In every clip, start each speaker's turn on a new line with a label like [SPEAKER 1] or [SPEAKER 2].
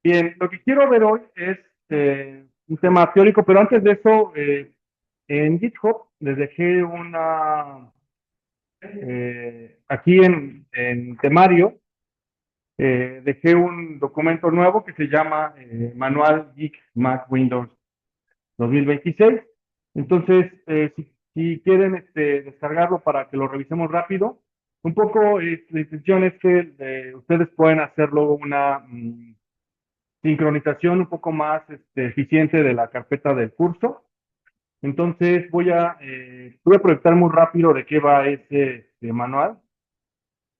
[SPEAKER 1] Bien, lo que quiero ver hoy es un tema teórico, pero antes de eso, en GitHub les dejé aquí en temario, dejé un documento nuevo que se llama Manual Geek Mac Windows 2026. Entonces, si quieren descargarlo para que lo revisemos rápido, un poco la intención es que ustedes puedan hacer luego una sincronización un poco más eficiente de la carpeta del curso. Entonces voy a proyectar muy rápido de qué va ese manual.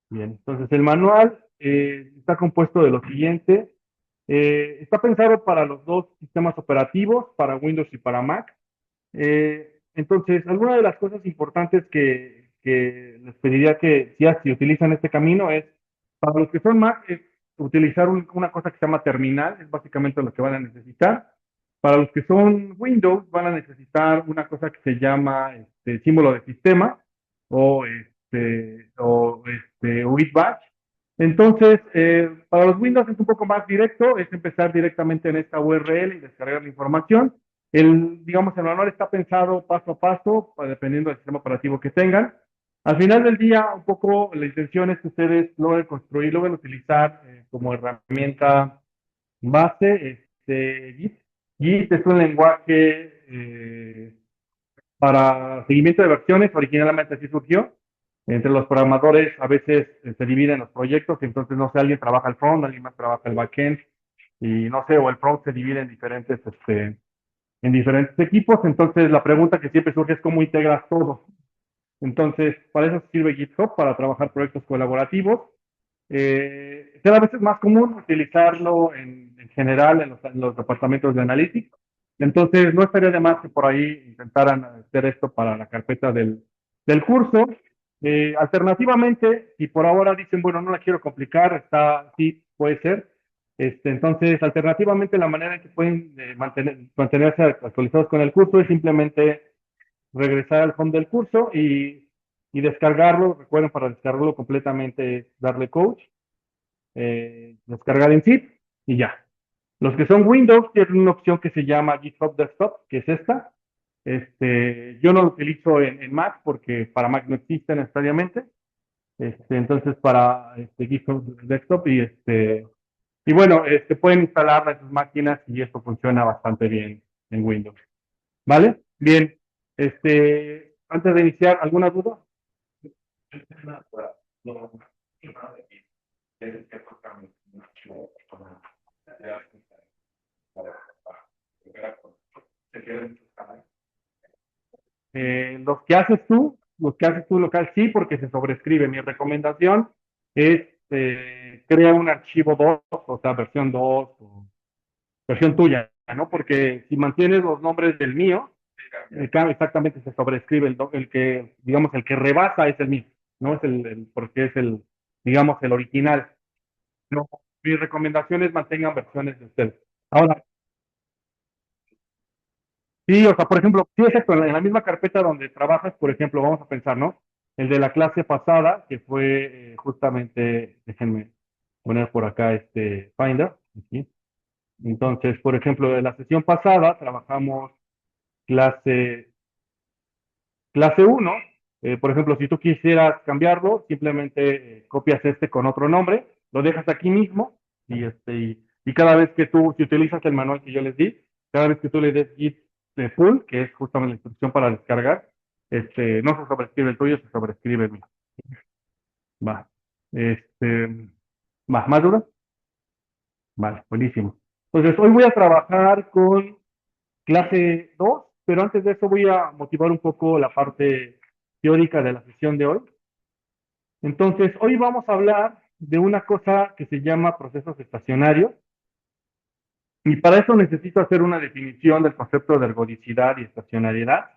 [SPEAKER 1] Bien, entonces el manual está compuesto de lo siguiente. Está pensado para los dos sistemas operativos, para Windows y para Mac. Entonces, alguna de las cosas importantes que les pediría que si utilizan este camino es, para los que son Mac, es utilizar una cosa que se llama terminal, es básicamente lo que van a necesitar. Para los que son Windows, van a necesitar una cosa que se llama símbolo de sistema o ITBatch. Entonces, para los Windows es un poco más directo, es empezar directamente en esta URL y descargar la información. Digamos, el manual está pensado paso a paso, dependiendo del sistema operativo que tengan. Al final del día, un poco la intención es que ustedes logren construir, logren utilizar como herramienta base Git. Git es un lenguaje para seguimiento de versiones, originalmente así surgió. Entre los programadores a veces se dividen los proyectos, entonces no sé, alguien trabaja el front, alguien más trabaja el backend, y no sé, o el front se divide en diferentes equipos. Entonces, la pregunta que siempre surge es cómo integras todo. Entonces, para eso sirve GitHub, para trabajar proyectos colaborativos. Será a veces más común utilizarlo en general en los departamentos de Analytics. Entonces, no estaría de más que por ahí intentaran hacer esto para la carpeta del curso. Alternativamente, si por ahora dicen, bueno, no la quiero complicar, sí, puede ser. Entonces, alternativamente, la manera en que pueden mantenerse actualizados con el curso es simplemente regresar al home del curso y descargarlo. Recuerden, para descargarlo completamente es darle coach, descargar en zip y ya. Los que son Windows tienen una opción que se llama GitHub Desktop, que es esta. Yo no lo utilizo en Mac porque para Mac no existe necesariamente. Entonces, para GitHub Desktop y bueno, pueden instalarla en sus máquinas y esto funciona bastante bien en Windows. ¿Vale? Bien. Antes de iniciar, ¿alguna duda? Los que haces tú local, sí, porque se sobrescribe. Mi recomendación es crea un archivo 2, o sea, versión 2 o versión tuya, ¿no? Porque si mantienes los nombres del mío, exactamente se sobrescribe el que, digamos, el que rebasa es el mío, ¿no? Porque es digamos, el original. No, mi recomendación es mantengan versiones de ustedes. Ahora, sí, o sea, por ejemplo, sí, exacto, en la misma carpeta donde trabajas, por ejemplo, vamos a pensar, ¿no? El de la clase pasada, que fue justamente, déjenme poner por acá Finder, aquí. Entonces, por ejemplo, de la sesión pasada trabajamos clase, clase uno. Por ejemplo, si tú quisieras cambiarlo, simplemente copias con otro nombre, lo dejas aquí mismo y cada vez que si utilizas el manual que yo les di, cada vez que tú le des git de full, que es justamente la instrucción para descargar, no se sobrescribe el tuyo, se sobrescribe el mío. Va. Este, ¿más dudas? Vale, buenísimo. Entonces, hoy voy a trabajar con clase 2, pero antes de eso voy a motivar un poco la parte teórica de la sesión de hoy. Entonces, hoy vamos a hablar de una cosa que se llama procesos estacionarios, y para eso necesito hacer una definición del concepto de ergodicidad y estacionariedad.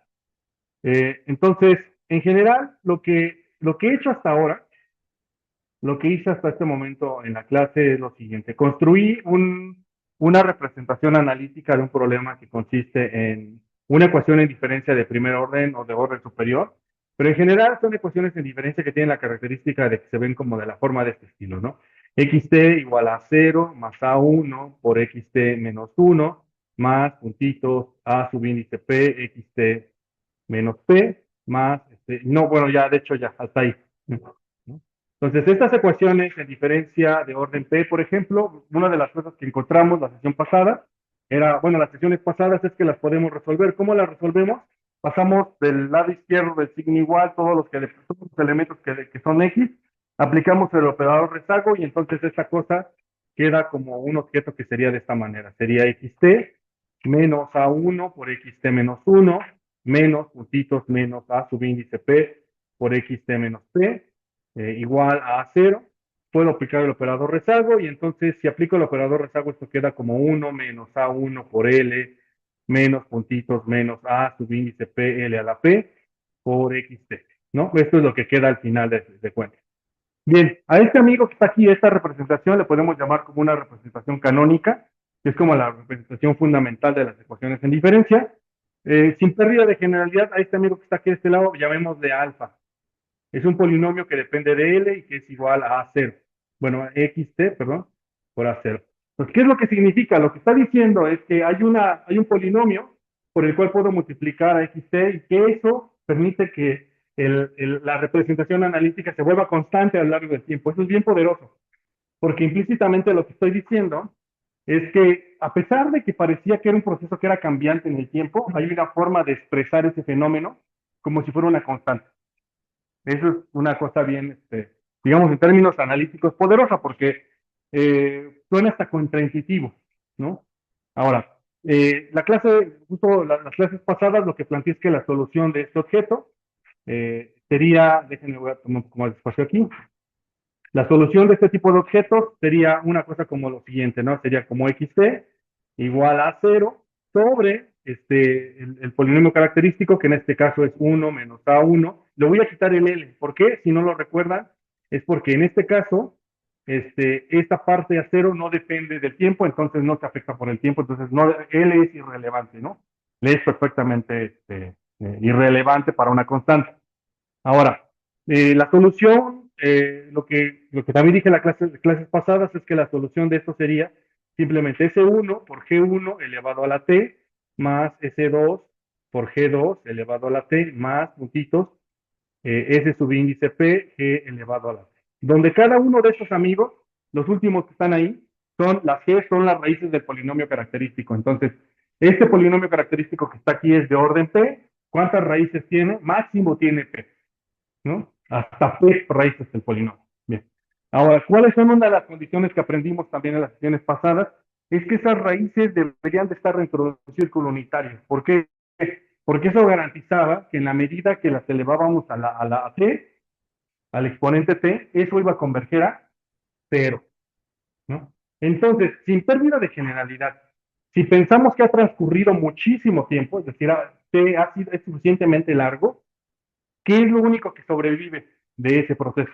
[SPEAKER 1] Entonces, en general, lo que he hecho hasta ahora, lo que hice hasta este momento en la clase es lo siguiente. Construí una representación analítica de un problema que consiste en una ecuación en diferencia de primer orden o de orden superior, pero en general son ecuaciones en diferencia que tienen la característica de que se ven como de la forma de este estilo, ¿no? xt igual a 0 más a1 por xt menos 1 más puntitos a sub índice p, xt menos p, más, no, bueno, ya, de hecho, ya, hasta ahí. ¿No? Entonces, estas ecuaciones en diferencia de orden p, por ejemplo, una de las cosas que encontramos la sesión pasada era, bueno, las sesiones pasadas es que las podemos resolver. ¿Cómo las resolvemos? Pasamos del lado izquierdo del signo igual, todos los elementos que son x, aplicamos el operador rezago y entonces esta cosa queda como un objeto que sería de esta manera. Sería xt menos a1 por xt menos 1 menos puntitos menos a subíndice p por xt menos p igual a 0. Puedo aplicar el operador rezago y entonces si aplico el operador rezago esto queda como 1 menos a1 por l menos puntitos menos a subíndice p l a la p por xt, ¿no? Esto es lo que queda al final de cuentas. Bien, a este amigo que está aquí, esta representación le podemos llamar como una representación canónica, que es como la representación fundamental de las ecuaciones en diferencia. Sin pérdida de generalidad, a este amigo que está aquí de este lado, llamémosle alfa. Es un polinomio que depende de L y que es igual a A0. Bueno, a XT, perdón, por A0. Pues, ¿qué es lo que significa? Lo que está diciendo es que hay un polinomio por el cual puedo multiplicar a XT y que eso permite que la representación analítica se vuelva constante a lo largo del tiempo. Eso es bien poderoso, porque implícitamente lo que estoy diciendo es que a pesar de que parecía que era un proceso que era cambiante en el tiempo, hay una forma de expresar ese fenómeno como si fuera una constante. Eso es una cosa bien, digamos, en términos analíticos poderosa, porque suena hasta contraintuitivo, ¿no? Ahora, las clases pasadas, lo que planteé es que la solución de este objeto sería, déjenme voy a tomar un poco más de espacio aquí, la solución de este tipo de objetos sería una cosa como lo siguiente, ¿no? Sería como xt igual a 0 sobre el polinomio característico, que en este caso es 1 menos a1. Le voy a quitar el L. ¿Por qué? Si no lo recuerdan, es porque en este caso, esta parte a 0 no depende del tiempo, entonces no se afecta por el tiempo, entonces no, L es irrelevante, ¿no? Le es perfectamente irrelevante para una constante. Ahora, la solución, lo que también dije en las clases pasadas es que la solución de esto sería simplemente S1 por G1 elevado a la T más S2 por G2 elevado a la T más puntitos S subíndice P G elevado a la T. Donde cada uno de estos amigos, los últimos que están ahí, las G son las raíces del polinomio característico. Entonces, este polinomio característico que está aquí es de orden P. ¿Cuántas raíces tiene? Máximo tiene P. ¿No? Hasta P raíces del polinomio. Bien. Ahora, ¿cuáles son una de las condiciones que aprendimos también en las sesiones pasadas? Es que esas raíces deberían de estar dentro de un círculo unitario. ¿Por qué? Porque eso garantizaba que en la medida que las elevábamos a T, al exponente T, eso iba a converger a cero, ¿no? Entonces, sin pérdida de generalidad, si pensamos que ha transcurrido muchísimo tiempo, es decir, T es suficientemente largo, ¿qué es lo único que sobrevive de ese proceso?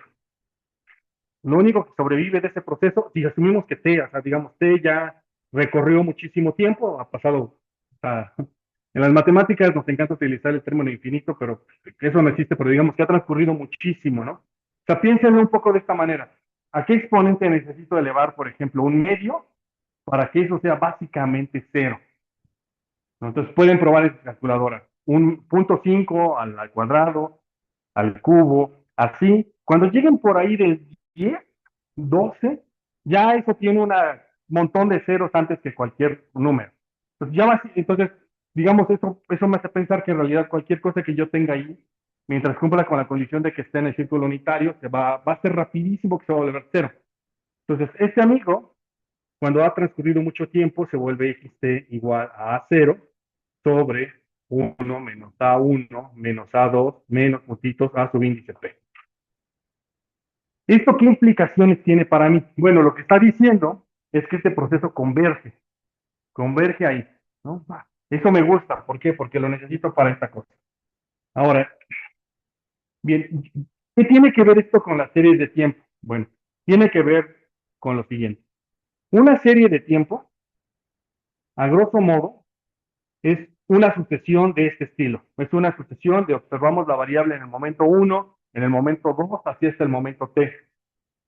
[SPEAKER 1] Lo único que sobrevive de ese proceso, si asumimos que T, o sea, digamos, T ya recorrió muchísimo tiempo, ha pasado, o sea, en las matemáticas nos encanta utilizar el término infinito, pero eso no existe, pero digamos que ha transcurrido muchísimo, ¿no? O sea, piénsenlo un poco de esta manera. ¿A qué exponente necesito elevar, por ejemplo, un medio para que eso sea básicamente cero? ¿No? Entonces pueden probar en su calculadora. Un punto 5 al cuadrado, al cubo, así. Cuando lleguen por ahí del 10, 12, ya eso tiene un montón de ceros antes que cualquier número. Entonces, digamos, eso me hace pensar que en realidad cualquier cosa que yo tenga ahí, mientras cumpla con la condición de que esté en el círculo unitario, va a ser rapidísimo que se va a volver cero. Entonces, este amigo, cuando ha transcurrido mucho tiempo, se vuelve xt igual a 0 sobre 1 menos a1 menos a2 menos puntitos a subíndice p. ¿Esto qué implicaciones tiene para mí? Bueno, lo que está diciendo es que este proceso converge ahí, ¿no? Eso me gusta, ¿por qué? Porque lo necesito para esta cosa. Ahora, bien, ¿qué tiene que ver esto con las series de tiempo? Bueno, tiene que ver con lo siguiente. Una serie de tiempo, a grosso modo, es una sucesión de este estilo. Es una sucesión de observamos la variable en el momento 1, en el momento 2, así hasta el momento t.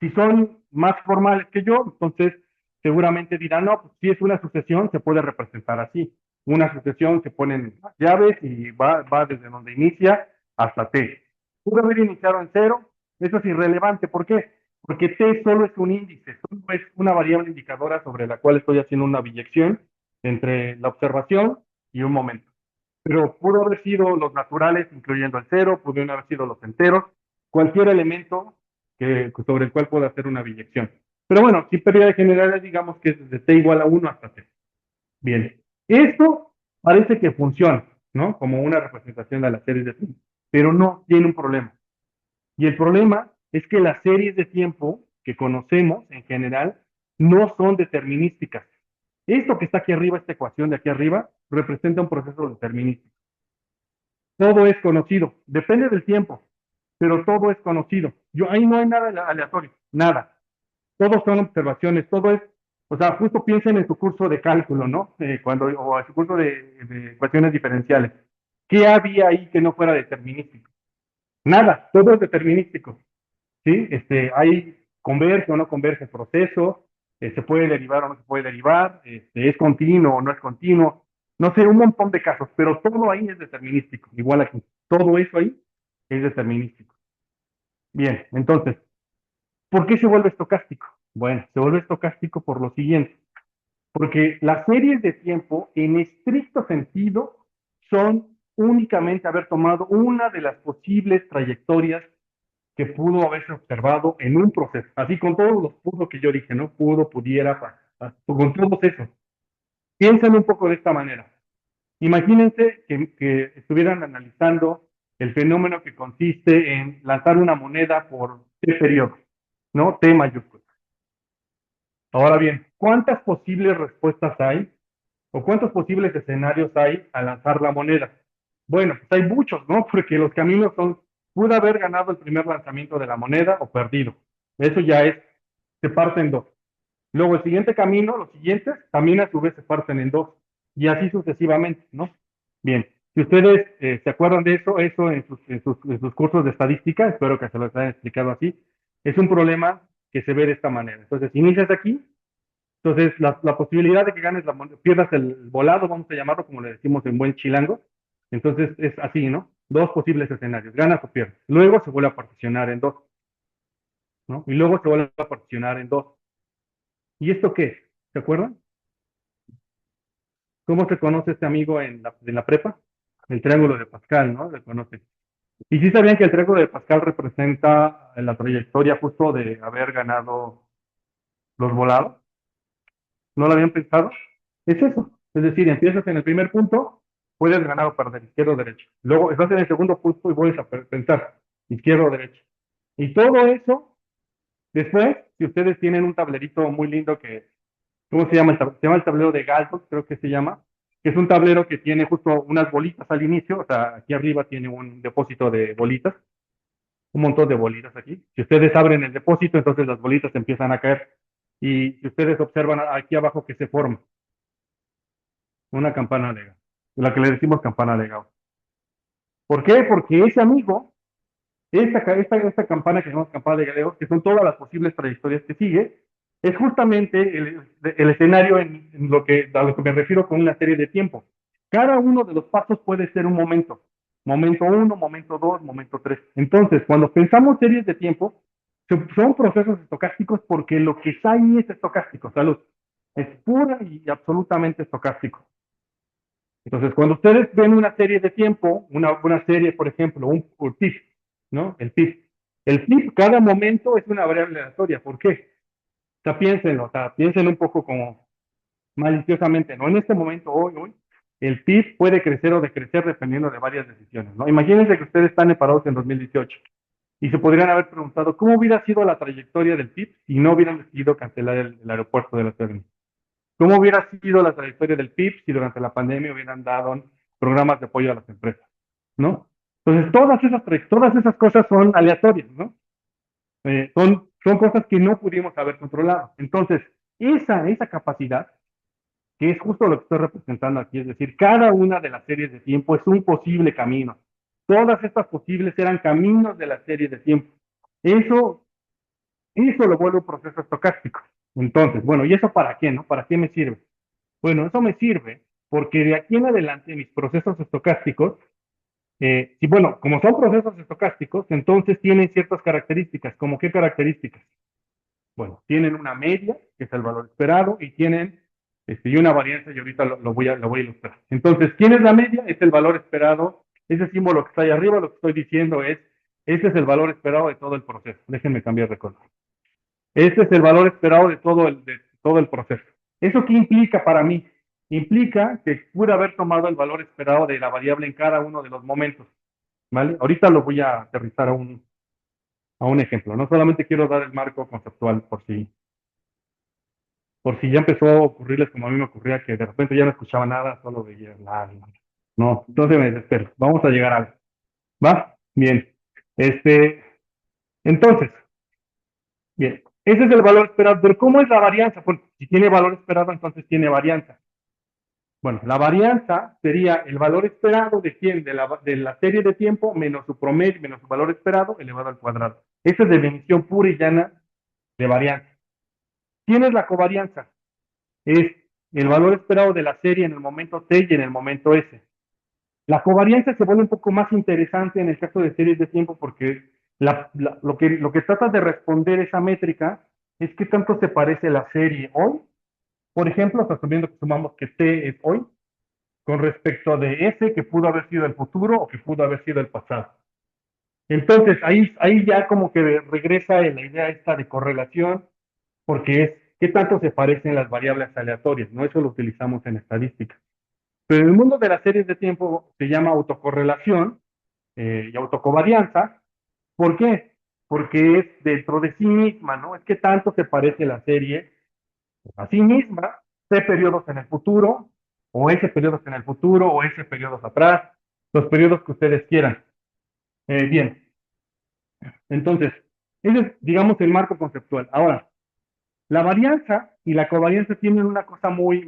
[SPEAKER 1] Si son más formales que yo, entonces seguramente dirán, no, pues si es una sucesión, se puede representar así. Una sucesión se ponen las llaves y va desde donde inicia hasta T. Pudo haber iniciado en cero, eso es irrelevante. ¿Por qué? Porque T solo es un índice, solo es una variable indicadora sobre la cual estoy haciendo una biyección entre la observación y un momento. Pero pudo haber sido los naturales, incluyendo el cero, pudieron haber sido los enteros, cualquier elemento sobre el cual pueda hacer una biyección. Pero bueno, sin pérdida de generalidad, digamos que es desde t igual a 1 hasta t. Bien, esto parece que funciona, ¿no? Como una representación de las series de tiempo, pero no tiene un problema. Y el problema es que las series de tiempo que conocemos en general no son determinísticas. Esto que está aquí arriba, esta ecuación de aquí arriba, representa un proceso determinístico. Todo es conocido, depende del tiempo, pero todo es conocido. Ahí no hay nada aleatorio, nada. Todos son observaciones, todo es, o sea, justo piensen en su curso de cálculo, ¿no? O en su curso de ecuaciones diferenciales. ¿Qué había ahí que no fuera determinístico? Nada, todo es determinístico, ¿sí? Hay converge o no converge el proceso, se puede derivar o no se puede derivar, es continuo o no es continuo, no sé, un montón de casos, pero todo ahí es determinístico, igual aquí, todo eso ahí es determinístico. Bien, entonces, ¿por qué se vuelve estocástico? Bueno, se vuelve estocástico por lo siguiente, porque las series de tiempo, en estricto sentido, son únicamente haber tomado una de las posibles trayectorias que pudo haberse observado en un proceso, así con todos los pudo que yo dije, ¿no? Pudo, pudiera, con todos esos. Piensen un poco de esta manera. Imagínense que estuvieran analizando el fenómeno que consiste en lanzar una moneda por T periodo, ¿no? T mayúscula. Ahora bien, ¿cuántas posibles respuestas hay o cuántos posibles escenarios hay al lanzar la moneda? Bueno, pues hay muchos, ¿no? Porque los caminos son, pudo haber ganado el primer lanzamiento de la moneda o perdido. Eso ya es, se parte en dos. Luego el siguiente camino, los siguientes, también a su vez se parten en dos. Y así sucesivamente, ¿no? Bien, si ustedes se acuerdan de eso, eso en sus cursos de estadística, espero que se los hayan explicado así, es un problema que se ve de esta manera. Entonces, inicias aquí, entonces la posibilidad de que ganes pierdas el volado, vamos a llamarlo como le decimos en buen chilango, entonces es así, ¿no? Dos posibles escenarios, ganas o pierdes. Luego se vuelve a particionar en dos, ¿no? Y luego se vuelve a particionar en dos. ¿Y esto qué es? ¿Se acuerdan? ¿Cómo se conoce este amigo en la prepa? El triángulo de Pascal, ¿no? Se conoce. ¿Y sí sabían que el triángulo de Pascal representa la trayectoria justo de haber ganado los volados? ¿No lo habían pensado? Es eso. Es decir, empiezas en el primer punto, puedes ganar o perder, izquierda o derecha. Luego estás en el segundo punto y vuelves a pensar, izquierda o derecha. Y todo eso, después, si ustedes tienen un tablerito muy lindo que, ¿cómo se llama? Se llama el tablero de Galton, creo que se llama, que es un tablero que tiene justo unas bolitas al inicio, o sea, aquí arriba tiene un depósito de bolitas, un montón de bolitas aquí. Si ustedes abren el depósito, entonces las bolitas empiezan a caer. Y si ustedes observan aquí abajo que se forma una campana de Gauss, la que le decimos campana de Gauss. ¿Por qué? Porque ese amigo, esta campana que llamamos campana de Gauss, que son todas las posibles trayectorias que sigue, es justamente el escenario a lo que me refiero con una serie de tiempo. Cada uno de los pasos puede ser un momento. Momento 1, momento 2, momento 3. Entonces, cuando pensamos series de tiempo, son procesos estocásticos porque lo que está ahí es estocástico, salud. Es pura y absolutamente estocástico. Entonces, cuando ustedes ven una serie de tiempo, una serie, por ejemplo, un PIB, ¿no? El PIB. El PIB, cada momento es una variable aleatoria. ¿Por qué? O sea, piensen un poco como maliciosamente, ¿no? En este momento, hoy, el PIB puede crecer o decrecer dependiendo de varias decisiones, ¿no? Imagínense que ustedes están parados en 2018 y se podrían haber preguntado, ¿cómo hubiera sido la trayectoria del PIB si no hubieran decidido cancelar el aeropuerto de la Ciudad de México? ¿Cómo hubiera sido la trayectoria del PIB si durante la pandemia hubieran dado programas de apoyo a las empresas? ¿No? Entonces, todas esas cosas son aleatorias, ¿no? Son cosas que no pudimos haber controlado. Entonces, esa capacidad, que es justo lo que estoy representando aquí, es decir, cada una de las series de tiempo es un posible camino. Todas estas posibles eran caminos de la serie de tiempo. Eso Eso lo vuelve un proceso estocástico. Entonces, bueno, ¿y eso para qué, no? ¿Para qué me sirve? Bueno, eso me sirve porque de aquí en adelante mis procesos estocásticos, y bueno, como son procesos estocásticos, entonces tienen ciertas características. ¿Cómo qué características? Bueno, tienen una media, que es el valor esperado, y tienen y una varianza, y ahorita lo voy a ilustrar. Entonces, ¿quién es la media? Es el valor esperado. Ese símbolo que está ahí arriba, lo que estoy diciendo es, ese es el valor esperado de todo el proceso. Déjenme cambiar de color. Ese es el valor esperado de todo el proceso. ¿Eso qué implica para mí? Implica que pude haber tomado el valor esperado de la variable en cada uno de los momentos. ¿Vale? Ahorita lo voy a aterrizar a un ejemplo. No solamente quiero dar el marco conceptual por si ya empezó a ocurrirles como a mí me ocurría, que de repente ya no escuchaba nada, solo veía la. No, entonces me desespero. Vamos a llegar a algo. ¿Va? Bien. Este, entonces, bien. Ese es el valor esperado. Pero ¿cómo es la varianza? Pues si tiene valor esperado, entonces tiene varianza. Bueno, la varianza sería el valor esperado de quién, de la serie de tiempo menos su promedio, menos su valor esperado elevado al cuadrado. Esa es definición pura y llana de varianza. ¿Quién es la covarianza? Es el valor esperado de la serie en el momento t y en el momento s. La covarianza se vuelve un poco más interesante en el caso de series de tiempo porque lo que trata de responder esa métrica es qué tanto se parece la serie hoy. Por ejemplo, asumiendo que sumamos que t es hoy, con respecto de S que pudo haber sido el futuro o que pudo haber sido el pasado. Entonces, ahí ya como que regresa la idea esta de correlación, porque es qué tanto se parecen las variables aleatorias, ¿no? Eso lo utilizamos en estadística. Pero en el mundo de las series de tiempo se llama autocorrelación y autocovarianza. ¿Por qué? Porque es dentro de sí misma, ¿no? Es que tanto se parece la serie a sí misma, C periodos en el futuro, o S periodos en el futuro, o S periodos atrás, los periodos que ustedes quieran. Bien, entonces, ese es, digamos, el marco conceptual. Ahora, la varianza y la covarianza tienen una cosa muy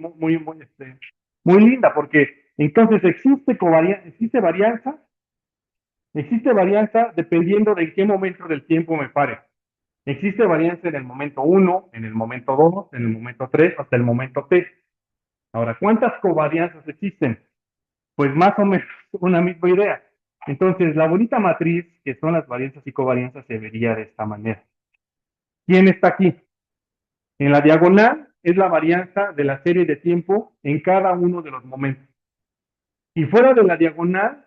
[SPEAKER 1] linda, porque entonces existe varianza dependiendo de en qué momento del tiempo me pare. Existe varianza en el momento uno, en el momento 2, en el momento 3, hasta el momento t. Ahora, ¿cuántas covarianzas existen? Pues más o menos una misma idea. Entonces, la bonita matriz, que son las varianzas y covarianzas, se vería de esta manera. ¿Quién está aquí? En la diagonal es la varianza de la serie de tiempo en cada uno de los momentos. Y fuera de la diagonal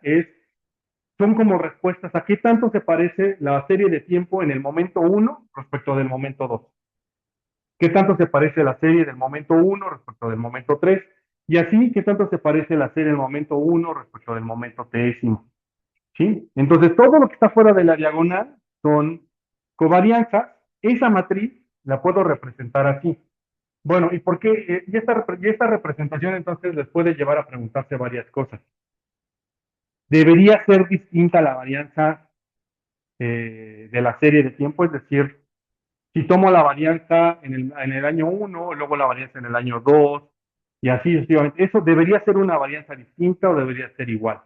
[SPEAKER 1] son como respuestas a qué tanto se parece la serie de tiempo en el momento 1 respecto del momento 2. ¿Qué tanto se parece la serie del momento 1 respecto del momento 3? Y así, ¿qué tanto se parece la serie del momento 1 respecto del momento tésimo? ¿Sí? Entonces, todo lo que está fuera de la diagonal son covarianzas. Esa matriz la puedo representar así. Bueno, ¿y por qué? Y esta representación entonces les puede llevar a preguntarse varias cosas. ¿Debería ser distinta la varianza de la serie de tiempo? Es decir, si tomo la varianza en el año 1, luego la varianza en el año 2, y así sucesivamente. ¿Eso debería ser una varianza distinta o debería ser igual?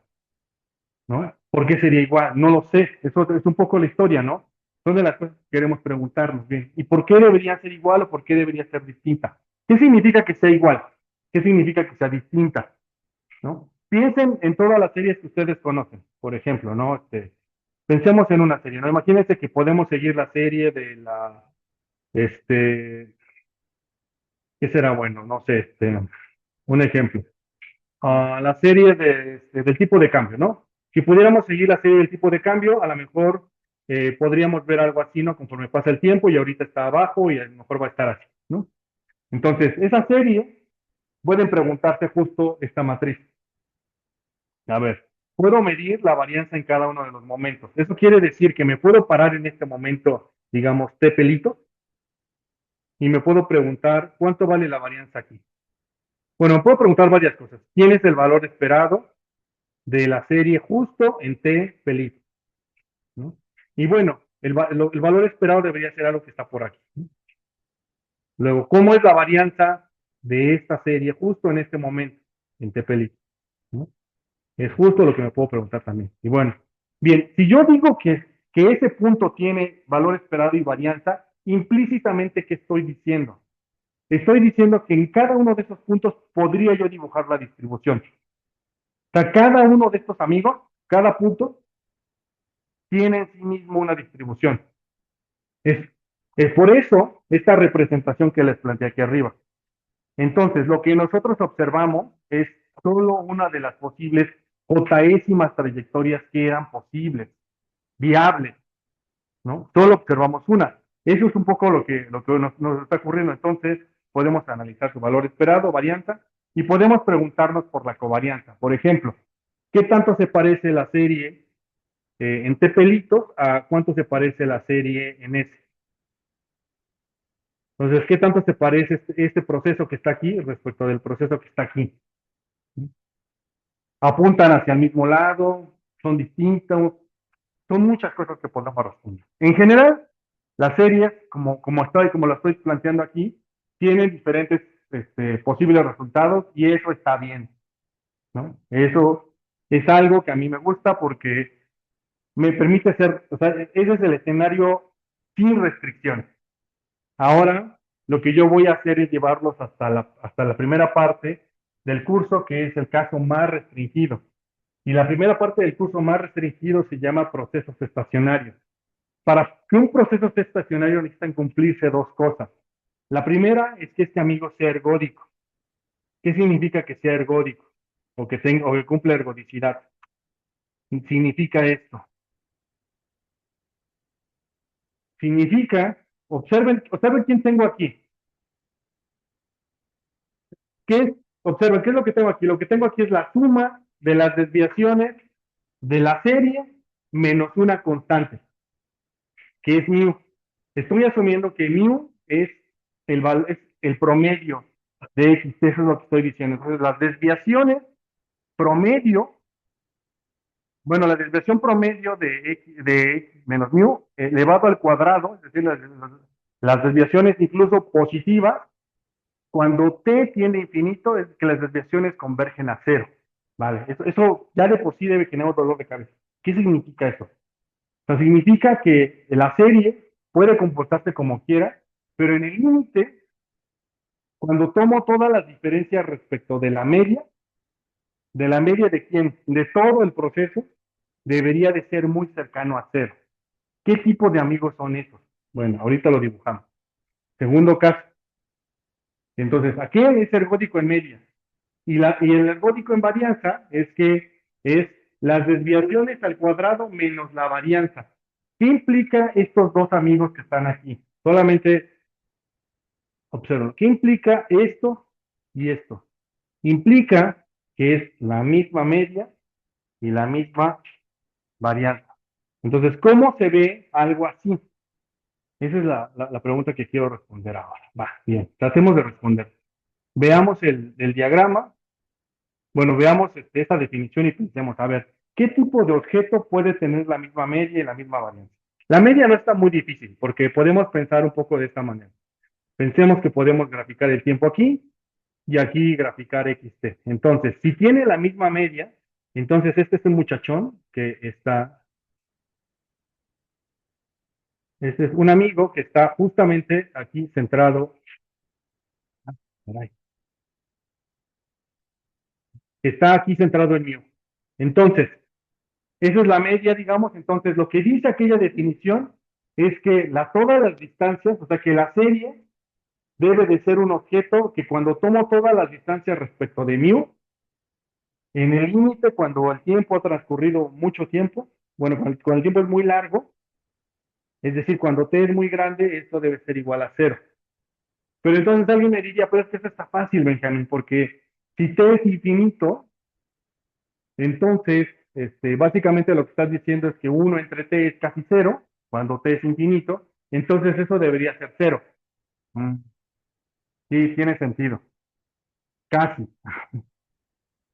[SPEAKER 1] ¿No? ¿Por qué sería igual? No lo sé. Eso es un poco la historia, ¿no? Son de las cosas que queremos preguntarnos bien. ¿Y por qué debería ser igual o por qué debería ser distinta? ¿Qué significa que sea igual? ¿Qué significa que sea distinta? ¿No? Piensen en todas las series que ustedes conocen, por ejemplo, ¿no? Pensemos en una serie, ¿no? Imagínense que podemos seguir la serie de este, ¿qué será bueno? No sé, un ejemplo. La serie del tipo de cambio, ¿no? Si pudiéramos seguir la serie del tipo de cambio, a lo mejor podríamos ver algo así, ¿no? Conforme pasa el tiempo y ahorita está abajo y a lo mejor va a estar así, ¿no? Entonces, esa serie, pueden preguntarse justo esta matriz. A ver, puedo medir la varianza en cada uno de los momentos. Eso quiere decir que me puedo parar en este momento, digamos, T pelitos, y me puedo preguntar cuánto vale la varianza aquí. Bueno, me puedo preguntar varias cosas. ¿Quién es el valor esperado de la serie justo en T pelitos? ¿No? Y bueno, el valor esperado debería ser algo que está por aquí, ¿no? Luego, ¿cómo es la varianza de esta serie justo en este momento en T pelitos? ¿No? Es justo lo que me puedo preguntar también. Y bueno, bien, si yo digo que ese punto tiene valor esperado y varianza, implícitamente, ¿qué estoy diciendo? Estoy diciendo que en cada uno de esos puntos podría yo dibujar la distribución. O sea, cada uno de estos amigos, cada punto, tiene en sí mismo una distribución. Es, es por eso esta representación que les planteé aquí arriba. Entonces, lo que nosotros observamos es solo una de las posibles jotaésimas trayectorias que eran posibles, viables, ¿no? Solo observamos una. Eso es un poco lo que nos está ocurriendo. Entonces, podemos analizar su valor esperado, varianza, y podemos preguntarnos por la covarianza. Por ejemplo, ¿qué tanto se parece la serie en T pelitos a cuánto se parece la serie en S? Entonces, ¿qué tanto se parece este proceso que está aquí respecto del proceso que está aquí? Apuntan hacia el mismo lado, son distintos, son muchas cosas que podemos responder. En general, las series, como lo estoy planteando aquí, tienen diferentes posibles resultados y eso está bien, ¿no? Eso es algo que a mí me gusta porque me permite ser, o sea, ese es el escenario sin restricciones. Ahora, lo que yo voy a hacer es llevarlos hasta la primera parte del curso, que es el caso más restringido. Y la primera parte del curso más restringido se llama procesos estacionarios. Para que un proceso esté estacionario necesitan cumplirse dos cosas. La primera es que este amigo sea ergódico. ¿Qué significa que sea ergódico? O que cumpla ergodicidad. Significa esto. Significa, observen quién tengo aquí. Observen, ¿qué es lo que tengo aquí? Lo que tengo aquí es la suma de las desviaciones de la serie menos una constante, que es mu. Estoy asumiendo que mu es el promedio de X, eso es lo que estoy diciendo. Entonces, las desviaciones promedio, bueno, la desviación promedio de X menos mu elevado al cuadrado, es decir, las desviaciones incluso positivas, cuando t tiende a infinito, es que las desviaciones convergen a cero. Vale, eso ya de por sí debe generar dolor de cabeza. ¿Qué significa eso? O sea, significa que la serie puede comportarse como quiera, pero en el límite, cuando tomo todas las diferencias respecto de la media de quién, de todo el proceso, debería de ser muy cercano a cero. ¿Qué tipo de amigos son esos? Bueno, ahorita lo dibujamos. Segundo caso. Entonces, ¿a qué es ergódico en media? Y el ergódico en varianza es que es las desviaciones al cuadrado menos la varianza. ¿Qué implica estos dos amigos que están aquí? Solamente observen. ¿Qué implica esto y esto? Implica que es la misma media y la misma varianza. Entonces, ¿cómo se ve algo así? Esa es la pregunta que quiero responder ahora. Va, bien, tratemos de responder. Veamos el diagrama. Bueno, veamos esta definición y pensemos, a ver, ¿qué tipo de objeto puede tener la misma media y la misma varianza? La media no está muy difícil porque podemos pensar un poco de esta manera. Pensemos que podemos graficar el tiempo aquí y aquí graficar xt. Entonces, si tiene la misma media, entonces este es un muchachón que este es un amigo que está justamente aquí centrado, caray, que está aquí centrado en mí. Entonces, esa es la media, digamos. Entonces, lo que dice aquella definición es que todas las distancias, o sea, que la serie debe de ser un objeto que cuando tomo todas las distancias respecto de mu, en el límite, cuando el tiempo ha transcurrido mucho tiempo, bueno, cuando el tiempo es muy largo, es decir, cuando t es muy grande, esto debe ser igual a cero. Pero entonces alguien me diría, pero es que eso está fácil, Benjamín, porque si t es infinito, entonces, básicamente lo que estás diciendo es que 1 entre t es casi cero, cuando t es infinito, entonces eso debería ser cero. Mm, sí, tiene sentido, casi.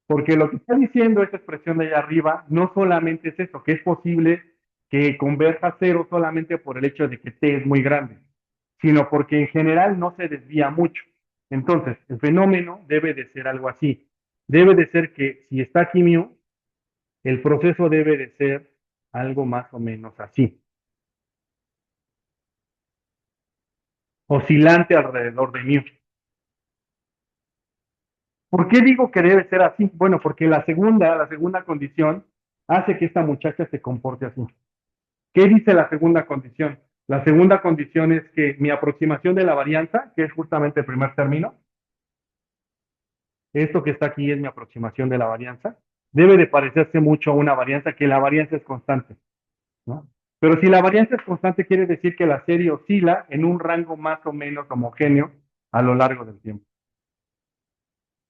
[SPEAKER 1] Porque lo que está diciendo esta expresión de allá arriba no solamente es eso, que es posible que converja a cero solamente por el hecho de que t es muy grande, sino porque en general no se desvía mucho. Entonces, el fenómeno debe de ser algo así. Debe de ser que si está aquí mu, el proceso debe de ser algo más o menos así. oscilante alrededor de mu. ¿Por qué digo que debe ser así? Bueno, porque la segunda condición hace que esta muchacha se comporte así. ¿Qué dice la segunda condición? La segunda condición es que mi aproximación de la varianza, que es justamente el primer término, esto que está aquí es mi aproximación de la varianza, debe de parecerse mucho a una varianza, que la varianza es constante, ¿no? Pero si la varianza es constante, quiere decir que la serie oscila en un rango más o menos homogéneo a lo largo del tiempo,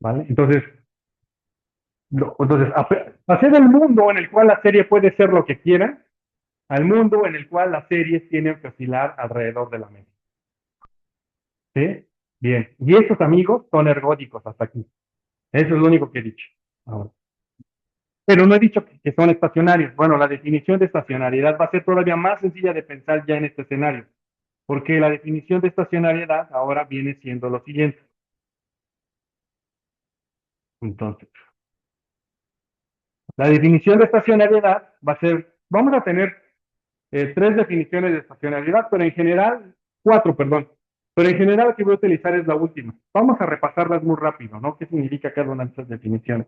[SPEAKER 1] ¿vale? Entonces, pasé del mundo en el cual la serie puede ser lo que quiera, al mundo en el cual las series tienen que oscilar alrededor de la media. ¿Sí? Bien. Y estos amigos son ergódicos hasta aquí. Eso es lo único que he dicho. Ahora. Pero no he dicho que son estacionarios. Bueno, la definición de estacionariedad va a ser todavía más sencilla de pensar ya en este escenario, porque la definición de estacionariedad ahora viene siendo lo siguiente. Entonces, la definición de estacionariedad va a ser, vamos a tener tres definiciones de estacionalidad, pero en general, cuatro, perdón. Pero en general la que voy a utilizar es la última. Vamos a repasarlas muy rápido, ¿no? ¿Qué significa cada una de estas definiciones?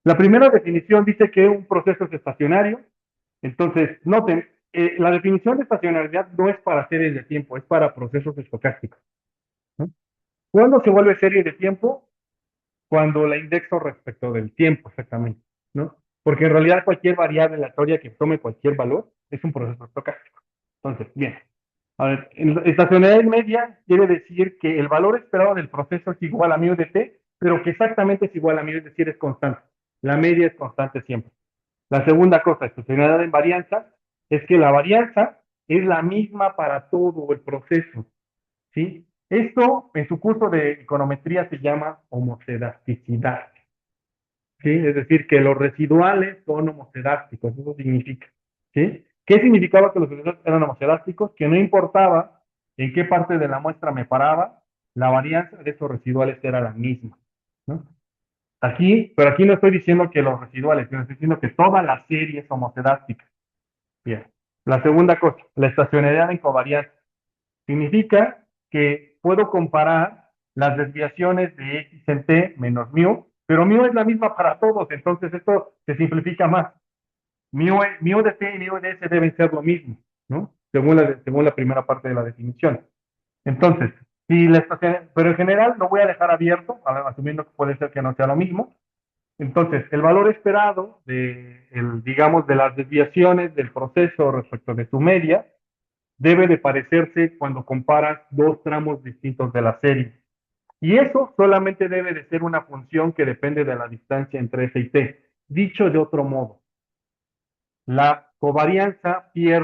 [SPEAKER 1] La primera definición dice que un proceso es estacionario. Entonces, noten, la definición de estacionalidad no es para series de tiempo, es para procesos estocásticos, ¿no? ¿Cuándo se vuelve serie de tiempo? Cuando la indexo respecto del tiempo, exactamente, ¿no? Porque en realidad cualquier variable aleatoria que tome cualquier valor es un proceso estocástico. Entonces, bien. A ver, estacionalidad media quiere decir que el valor esperado del proceso es igual a mu de t, pero que exactamente es igual a mu, es decir, es constante. La media es constante siempre. La segunda cosa, estacionalidad en varianza, es que la varianza es la misma para todo el proceso, ¿sí? Esto en su curso de econometría se llama homocedasticidad, ¿sí? Es decir, que los residuales son homocedásticos, eso significa, ¿sí? ¿Qué significaba que los residuales eran homocedásticos? Que no importaba en qué parte de la muestra me paraba, la varianza de esos residuales era la misma, ¿no? Aquí, pero aquí no estoy diciendo que los residuales, sino estoy diciendo que toda la serie es homocedástica. Bien. La segunda cosa, la estacionalidad en covarianza. Significa que puedo comparar las desviaciones de x en t menos mu, pero mu es la misma para todos, entonces esto se simplifica más. Mu de t y mu de s deben ser lo mismo, ¿no? Según la primera parte de la definición. Entonces, si la estación, pero en general lo voy a dejar abierto, asumiendo que puede ser que no sea lo mismo. Entonces, el valor esperado digamos, de las desviaciones del proceso respecto de su media debe de parecerse cuando comparas dos tramos distintos de la serie. Y eso solamente debe de ser una función que depende de la distancia entre S y T. Dicho de otro modo, la covarianza se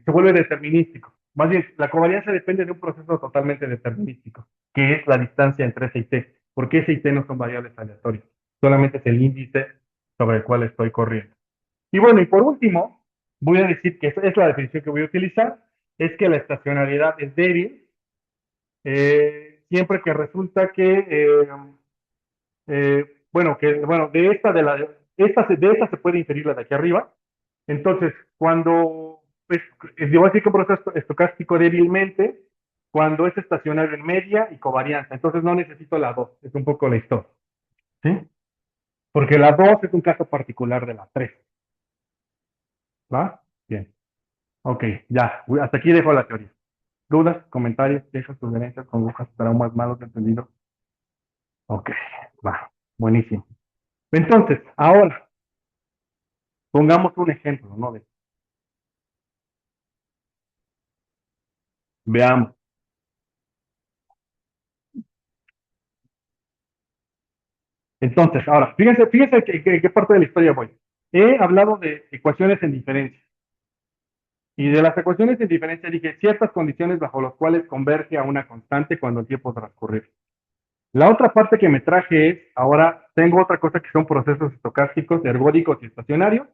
[SPEAKER 1] vuelve determinístico. Más bien, la covarianza depende de un proceso totalmente determinístico, que es la distancia entre S y T, porque S y T no son variables aleatorias, solamente es el índice sobre el cual estoy corriendo. Y bueno, y por último, voy a decir que esa es la definición que voy a utilizar, es que la estacionalidad es débil, siempre que resulta bueno, de esta se puede inferir la de aquí arriba. Entonces, cuando, pues, yo voy a decir que un proceso estocástico débilmente, cuando es estacionario en media y covarianza. Entonces no necesito la 2, es un poco la historia, ¿sí? Porque la 2 es un caso particular de la 3, ¿va? Bien. Ok, ya, hasta aquí dejo la teoría. ¿Dudas, comentarios, quejas, sugerencias, congojas, traumas, malos entendidos? Ok, va, buenísimo. Entonces, ahora, pongamos un ejemplo, ¿no? Veamos. Entonces, ahora, fíjense qué parte de la historia voy. He hablado de ecuaciones en diferencia. Y de las ecuaciones en diferencia dije ciertas condiciones bajo las cuales converge a una constante cuando el tiempo transcurre. La otra parte que me traje es, ahora tengo otra cosa que son procesos estocásticos, ergódicos y estacionarios,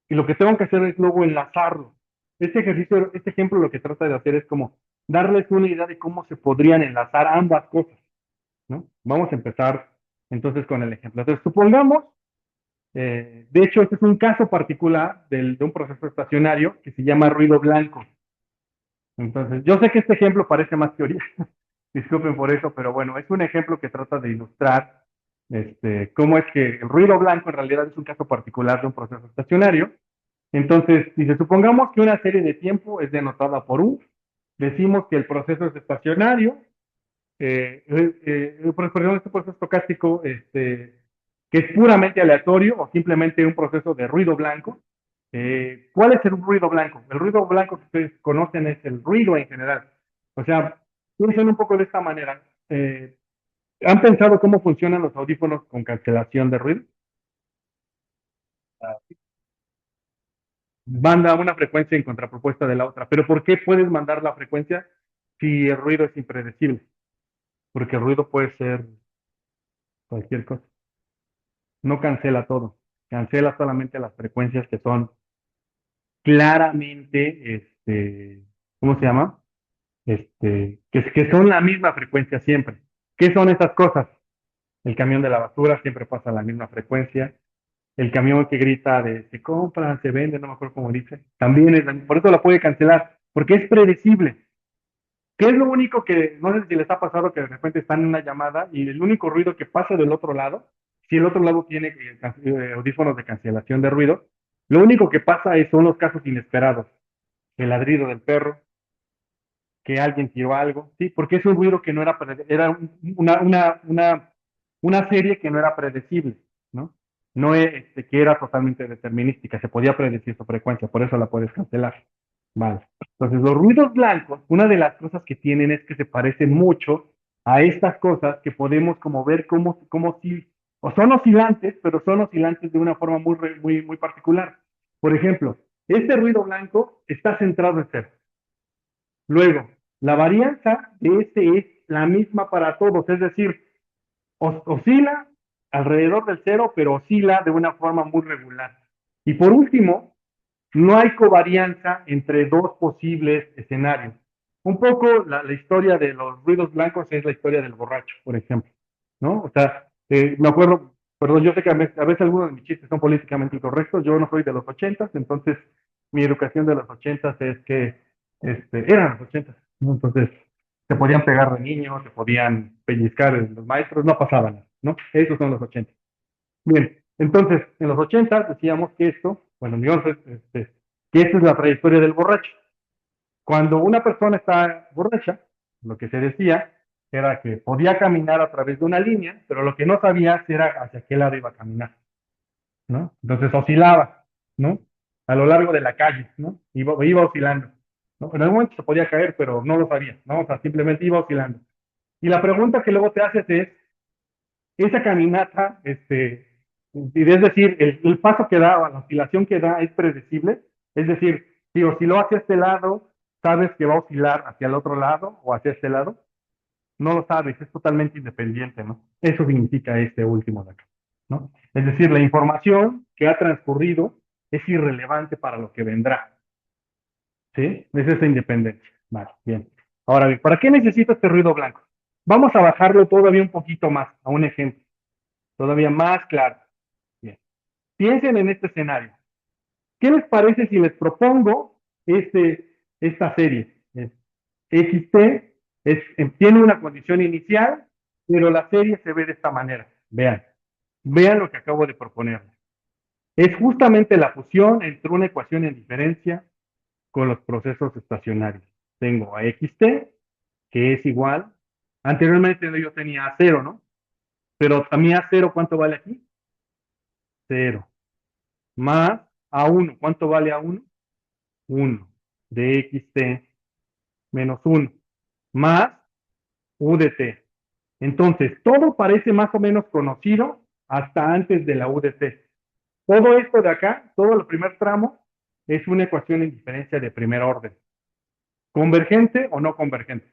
[SPEAKER 1] y lo que tengo que hacer es luego enlazarlo. Este ejemplo lo que trata de hacer es como darles una idea de cómo se podrían enlazar ambas cosas, ¿no? Vamos a empezar entonces con el ejemplo. Entonces, supongamos De hecho, este es un caso particular de un proceso estacionario que se llama ruido blanco. Entonces, yo sé que este ejemplo parece más teoría, disculpen por eso, pero bueno, es un ejemplo que trata de ilustrar cómo es que el ruido blanco en realidad es un caso particular de un proceso estacionario. Entonces, si se supongamos que una serie de tiempo es denotada por U, decimos que el proceso es estacionario, perdón, este proceso estocástico, que es puramente aleatorio o simplemente un proceso de ruido blanco. ¿Cuál es el ruido blanco? El ruido blanco que ustedes conocen es el ruido en general. O sea, piensen un poco de esta manera. ¿Han pensado cómo funcionan los audífonos con cancelación de ruido? Manda una frecuencia en contrapropuesta de la otra. Pero ¿por qué puedes mandar la frecuencia si el ruido es impredecible? Porque el ruido puede ser cualquier cosa. No cancela todo. Cancela solamente las frecuencias que son claramente, ¿cómo se llama? Que son la misma frecuencia siempre. ¿Qué son esas cosas? El camión de la basura siempre pasa a la misma frecuencia. El camión que grita de se compra, se vende, no me acuerdo cómo dice, también es, por eso la puede cancelar, porque es predecible. ¿Qué es lo único que, no sé si les ha pasado que de repente están en una llamada y el único ruido que pasa del otro lado, si el otro lado tiene audífonos de cancelación de ruido, lo único que pasa son los casos inesperados, el ladrido del perro, que alguien tiró algo, ¿sí? Porque es un ruido que no era, era una serie que no era predecible, ¿no? No es que era totalmente determinística, se podía predecir su frecuencia, por eso la puedes cancelar. Vale. Entonces, los ruidos blancos, una de las cosas que tienen es que se parecen mucho a estas cosas que podemos como ver como si, o son oscilantes, pero son oscilantes de una forma muy particular. Por ejemplo, este ruido blanco está centrado en cero. Luego, la varianza de este es la misma para todos, es decir, oscila alrededor del cero, pero oscila de una forma muy regular. Y por último, no hay covarianza entre dos posibles escenarios. Un poco la historia de los ruidos blancos es la historia del borracho, por ejemplo, ¿no? O sea, me acuerdo, perdón, yo sé que a veces algunos de mis chistes son políticamente incorrectos, yo no soy de los ochentas, entonces mi educación de los ochentas es que eran los ochentas, ¿no? Entonces te podían pegar de niño, te podían pellizcar los maestros, no pasaba nada, ¿no? Esos son los ochentas. Bien, entonces, en los 80 decíamos que esto, bueno, digamos, que esta es la trayectoria del borracho. Cuando una persona está borracha, lo que se decía era que podía caminar a través de una línea, pero lo que no sabía era hacia qué lado iba a caminar, ¿no? Entonces oscilaba, ¿no? A lo largo de la calle, ¿no? Iba oscilando, ¿no? En algún momento se podía caer, pero no lo sabía, ¿no? O sea, simplemente iba oscilando. Y la pregunta que luego te haces es, esa caminata, es decir, el paso que da o la oscilación que da es predecible, es decir, si osciló hacia este lado, sabes que va a oscilar hacia el otro lado o hacia este lado, no lo sabes, es totalmente independiente, ¿no? Eso significa este último de acá, ¿no? Es decir, la información que ha transcurrido es irrelevante para lo que vendrá, ¿sí? Es esa independencia. Vale, bien. Ahora bien, ¿para qué necesito este ruido blanco? Vamos a bajarlo todavía un poquito más, a un ejemplo, todavía más claro. Bien. Piensen en este escenario. ¿Qué les parece si les propongo esta serie? XT tiene una condición inicial, pero la serie se ve de esta manera. Vean lo que acabo de proponerles. Es justamente la fusión entre una ecuación en diferencia con los procesos estacionarios. Tengo a XT, que es igual. Anteriormente yo tenía a cero, ¿no? Pero también a cero, ¿cuánto vale aquí? Cero. Más a uno. ¿Cuánto vale a uno? Uno. De XT menos uno. Más U de T. Entonces, todo parece más o menos conocido hasta antes de la U de T. Todo esto de acá, todo el primer tramo, es una ecuación en diferencia de primer orden. ¿Convergente o no convergente?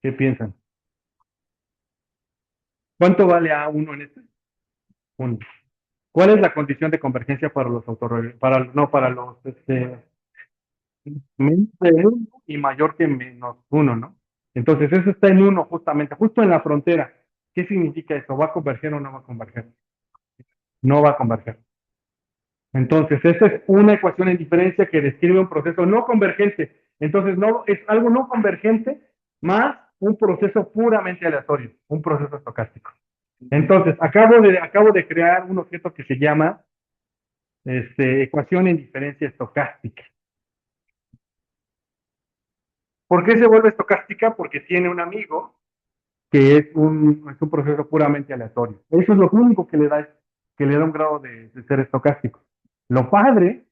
[SPEAKER 1] ¿Qué piensan? ¿Cuánto vale A1 en este? Uno. ¿Cuál es la condición de convergencia para los para los menos de uno y mayor que menos uno, ¿no? Entonces, eso está en uno justamente, justo en la frontera. ¿Qué significa eso? ¿Va a converger o no va a converger? No va a converger. Entonces, esta es una ecuación en diferencia que describe un proceso no convergente. Entonces, no, es algo no convergente más un proceso puramente aleatorio, un proceso estocástico. Entonces, acabo de crear un objeto que se llama ecuación en diferencia estocástica. ¿Por qué se vuelve estocástica? Porque tiene un amigo que es un proceso puramente aleatorio. Eso es lo único que le da un grado de ser estocástico. Lo padre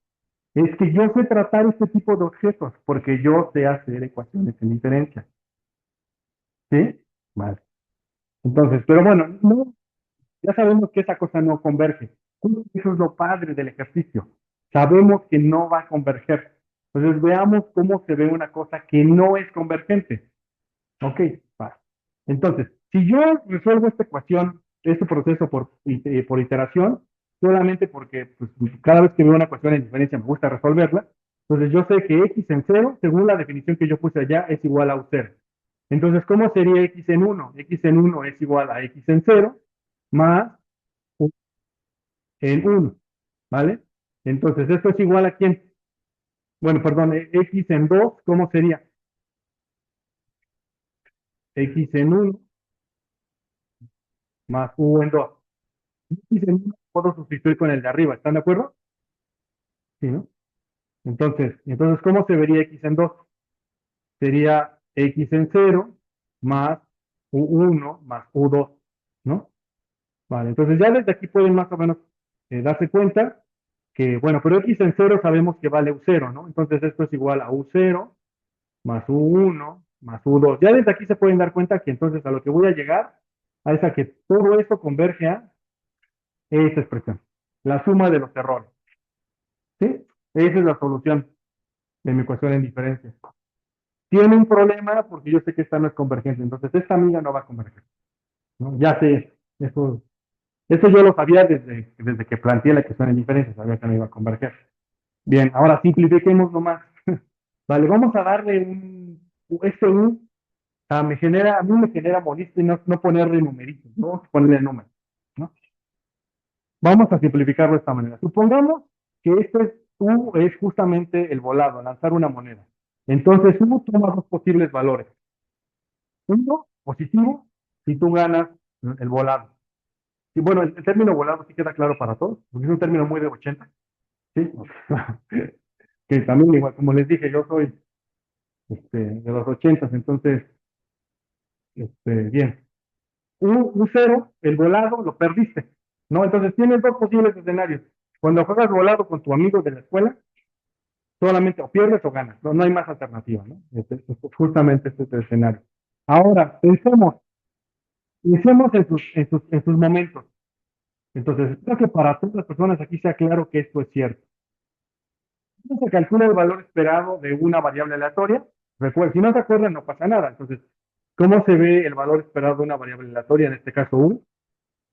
[SPEAKER 1] es que yo sé tratar este tipo de objetos porque yo sé hacer ecuaciones en diferencia. ¿Sí? Vale. Entonces, pero bueno, no, ya sabemos que esa cosa no converge. Eso es lo padre del ejercicio. Sabemos que no va a converger. Entonces veamos cómo se ve una cosa que no es convergente. Ok, va. Entonces, si yo resuelvo esta ecuación, este proceso por iteración, solamente porque pues, cada vez que veo una ecuación en diferencia me gusta resolverla, entonces yo sé que x en cero, según la definición que yo puse allá, es igual a u cero. Entonces, ¿cómo sería x en uno? X en uno es igual a x en cero más u en uno, ¿vale? Entonces, ¿esto es igual a quién? Bueno, perdón, x en 2, ¿cómo sería? X en uno más u en 2. X en uno puedo sustituir con el de arriba, ¿están de acuerdo? Sí, ¿no? Entonces, ¿cómo se vería x en 2? Sería x en cero más u1 más u2, ¿no? Vale, entonces ya desde aquí pueden más o menos darse cuenta que, bueno, pero x en cero sabemos que vale u0, ¿no? Entonces esto es igual a u0 más u1 más u2. Ya desde aquí se pueden dar cuenta que entonces a lo que voy a llegar es a que todo esto converge a esa expresión, la suma de los errores, ¿sí? Esa es la solución de mi ecuación en diferencia. Tiene un problema porque yo sé que esta no es convergente, entonces esta amiga no va a converger, ¿no? Ya sé, eso yo lo sabía desde que planteé la ecuación en diferencia, sabía que no iba a converger. Bien, ahora simplifiquemos más. Vale, vamos a darle este u, a mí me genera molestia no ponerle numeritos, no vamos a ponerle números, ¿no? Vamos a simplificarlo de esta manera. Supongamos que u es justamente el volado, lanzar una moneda. Entonces u toma dos posibles valores. Uno, positivo, si tú ganas el volado. Y bueno, el término volado sí queda claro para todos, porque es un término muy de 80, ¿sí? Que también, igual, como les dije, yo soy de los 80, entonces, bien. Un cero, el volado, lo perdiste, ¿no? Entonces tienes dos posibles escenarios. Cuando juegas volado con tu amigo de la escuela, solamente o pierdes o ganas, no hay más alternativa, ¿no? Justamente este es el escenario. Ahora, pensemos en sus momentos. Entonces, espero que para todas las personas aquí sea claro que esto es cierto. ¿Cómo se calcula el valor esperado de una variable aleatoria? Recuerden, si no se acuerdan, no pasa nada. Entonces, ¿cómo se ve el valor esperado de una variable aleatoria? En este caso, u,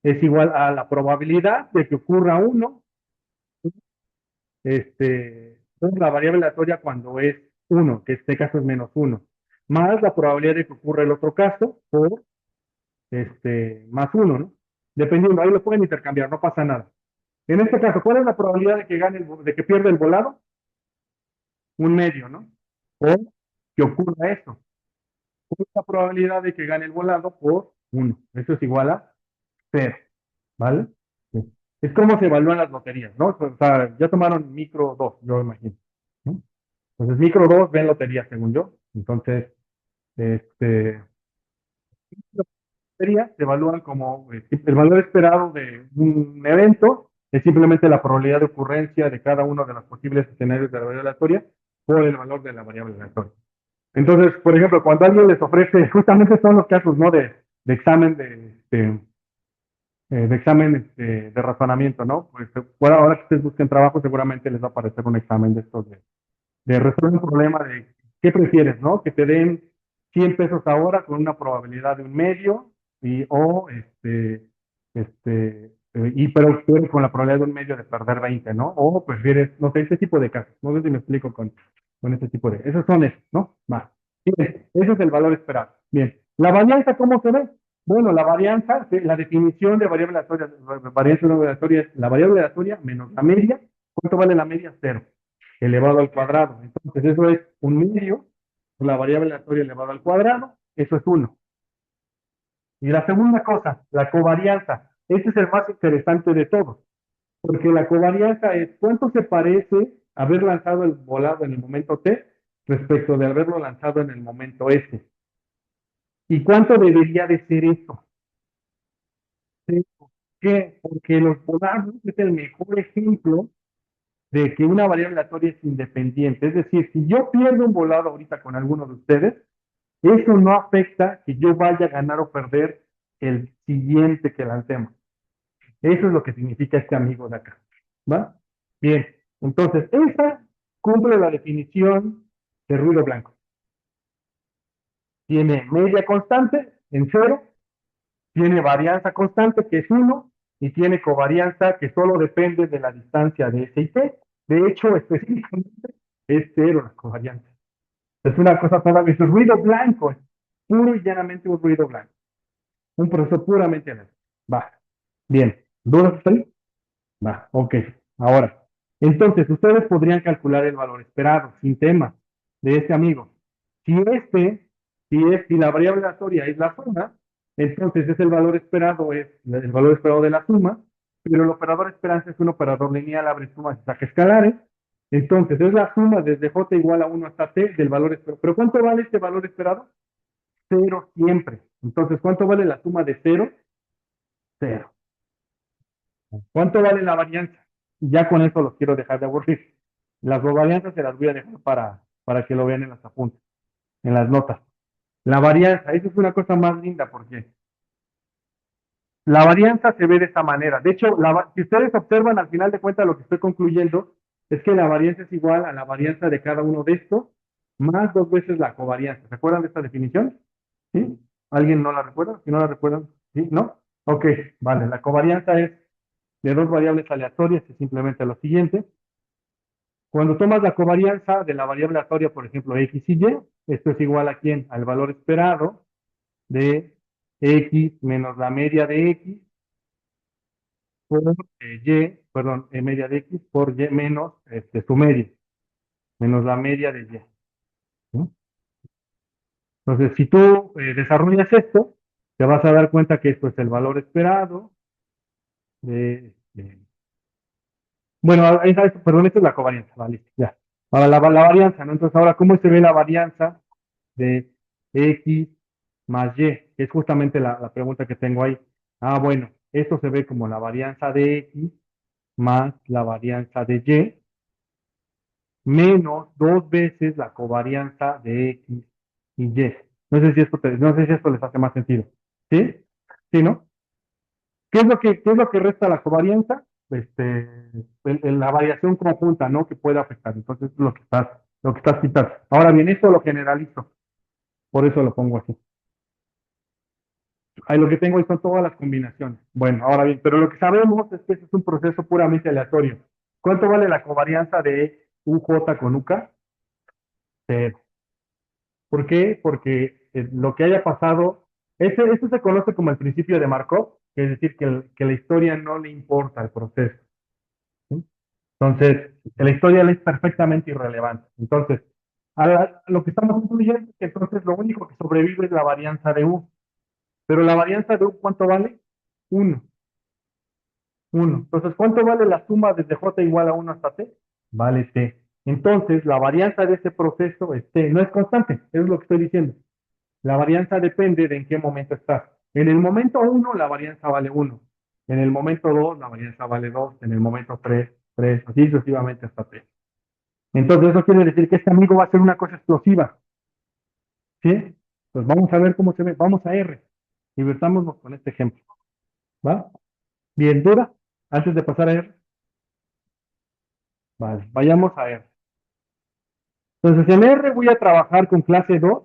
[SPEAKER 1] es igual a la probabilidad de que ocurra uno, por la variable aleatoria cuando es uno, que en este caso es menos uno, más la probabilidad de que ocurra el otro caso por más uno, ¿no? Dependiendo, ahí lo pueden intercambiar, no pasa nada. En este caso, ¿cuál es la probabilidad de que de que pierda el volado? Un medio, ¿no? O que ocurra eso. ¿Cuál es la probabilidad de que gane el volado? Por uno. Eso es igual a cero, ¿vale? Sí. Es como se evalúan las loterías, ¿no? O sea, ya tomaron micro 2, yo imagino, ¿no? Entonces, micro 2 ven lotería, según yo. Entonces, este, lotería se evalúan como el valor esperado de un evento, es simplemente la probabilidad de ocurrencia de cada uno de los posibles escenarios de la variable aleatoria por el valor de la variable aleatoria. Entonces, por ejemplo, cuando alguien les ofrece, justamente son los casos, ¿no? De examen de examen de razonamiento, ¿no? Pues bueno, ahora que ustedes busquen trabajo, seguramente les va a aparecer un examen de estos de resolver un problema de qué prefieres, ¿no? Que te den 100 pesos ahora con una probabilidad de un medio o pero prefieres con la probabilidad de un medio de perder 20, ¿no? O prefieres, no sé, ese tipo de casos. No sé si me explico con ese tipo de, esos son esos, ¿no? Va. Ese es el valor esperado. Bien. ¿La varianza cómo se ve? Bueno, la varianza, la definición de variable aleatoria, varianza no aleatoria es la variable aleatoria menos la media. ¿Cuánto vale la media? Cero, elevado al cuadrado. Entonces, eso es un medio por la variable aleatoria elevado al cuadrado. Eso es uno. Y la segunda cosa, la covarianza. Este es el más interesante de todos, porque la covarianza es cuánto se parece haber lanzado el volado en el momento T respecto de haberlo lanzado en el momento S. ¿Y cuánto debería de ser eso? ¿Sí? ¿Por qué? Porque los volados es el mejor ejemplo de que una variable aleatoria es independiente. Es decir, si yo pierdo un volado ahorita con alguno de ustedes, eso no afecta que yo vaya a ganar o perder el siguiente que lancemos. Eso es lo que significa este amigo de acá. ¿Va? Bien, entonces, esa cumple la definición de ruido blanco. Tiene media constante en cero, tiene varianza constante que es uno, y tiene covarianza que solo depende de la distancia de S y T. De hecho, específicamente es cero la covarianza. Es una cosa todavía, es ruido blanco, es puro y llanamente un ruido blanco. Un proceso puramente eléctrico. Va. Bien. ¿Dudas hasta ahí? Va, ok. Ahora, entonces ustedes podrían calcular el valor esperado sin tema de este amigo. Si la variable aleatoria es la suma, entonces es el valor esperado, es el valor esperado de la suma, pero el operador esperanza es un operador lineal, abre sumas y saca escalares. Entonces es la suma desde j igual a 1 hasta t del valor esperado. ¿Pero cuánto vale este valor esperado? Cero siempre. Entonces, ¿cuánto vale la suma de cero? Cero. ¿Cuánto vale la varianza? Ya con eso los quiero dejar de aburrir. Las covarianzas se las voy a dejar para que lo vean en las apuntes, en las notas. La varianza, eso es una cosa más linda porque la varianza se ve de esta manera. De hecho, si ustedes observan al final de cuentas lo que estoy concluyendo es que la varianza es igual a la varianza de cada uno de estos más dos veces la covarianza. ¿Se acuerdan de esta definición? ¿Sí? ¿Alguien no la recuerda? Si no la recuerdan, ¿sí? ¿No? Ok, vale. La covarianza es de dos variables aleatorias, es simplemente lo siguiente. Cuando tomas la covarianza de la variable aleatoria, por ejemplo, x y y, esto es igual a quién? Al valor esperado de x menos la media de x por y, perdón, media de x por y menos su media, menos la media de y. ¿Sí? Entonces, si tú desarrollas esto, te vas a dar cuenta que esto es el valor esperado de bueno, perdón, esta es la covarianza, vale, ya. Ahora la varianza, ¿no? Entonces, ahora, ¿cómo se ve la varianza de X más Y? Es justamente la pregunta que tengo ahí. Ah, bueno, esto se ve como la varianza de X más la varianza de Y menos dos veces la covarianza de X y Y. No sé si esto les hace más sentido. ¿Sí? ¿Sí, no? ¿Qué es lo que resta la covarianza? En la variación conjunta, ¿no? Que puede afectar. Entonces, es lo que estás quitando. Ahora bien, esto lo generalizo. Por eso lo pongo así. Ahí lo que tengo ahí son todas las combinaciones. Bueno, ahora bien, pero lo que sabemos es que ese es un proceso puramente aleatorio. ¿Cuánto vale la covarianza de UJ con UK? Cero. ¿Por qué? Porque lo que haya pasado, eso se conoce como el principio de Markov, que es decir, que la historia no le importa al proceso. ¿Sí? Entonces, la historia le es perfectamente irrelevante. Entonces, lo que estamos concluyendo es que entonces lo único que sobrevive es la varianza de U. Pero la varianza de U, ¿cuánto vale? Uno. Uno. Entonces, ¿cuánto vale la suma desde J igual a 1 hasta T? Vale T. Entonces, la varianza de ese proceso es T. No es constante, eso es lo que estoy diciendo. La varianza depende de en qué momento estás. En el momento 1, la varianza vale 1. En el momento 2, la varianza vale 2. En el momento 3, 3, así sucesivamente hasta T. Entonces, eso quiere decir que este amigo va a ser una cosa explosiva. ¿Sí? Pues vamos a ver cómo se ve. Vamos a R. Divertámonos con este ejemplo. ¿Va? Bien, ¿duda? Antes de pasar a R. Vale, vayamos a R. Entonces, en R voy a trabajar con clase 2.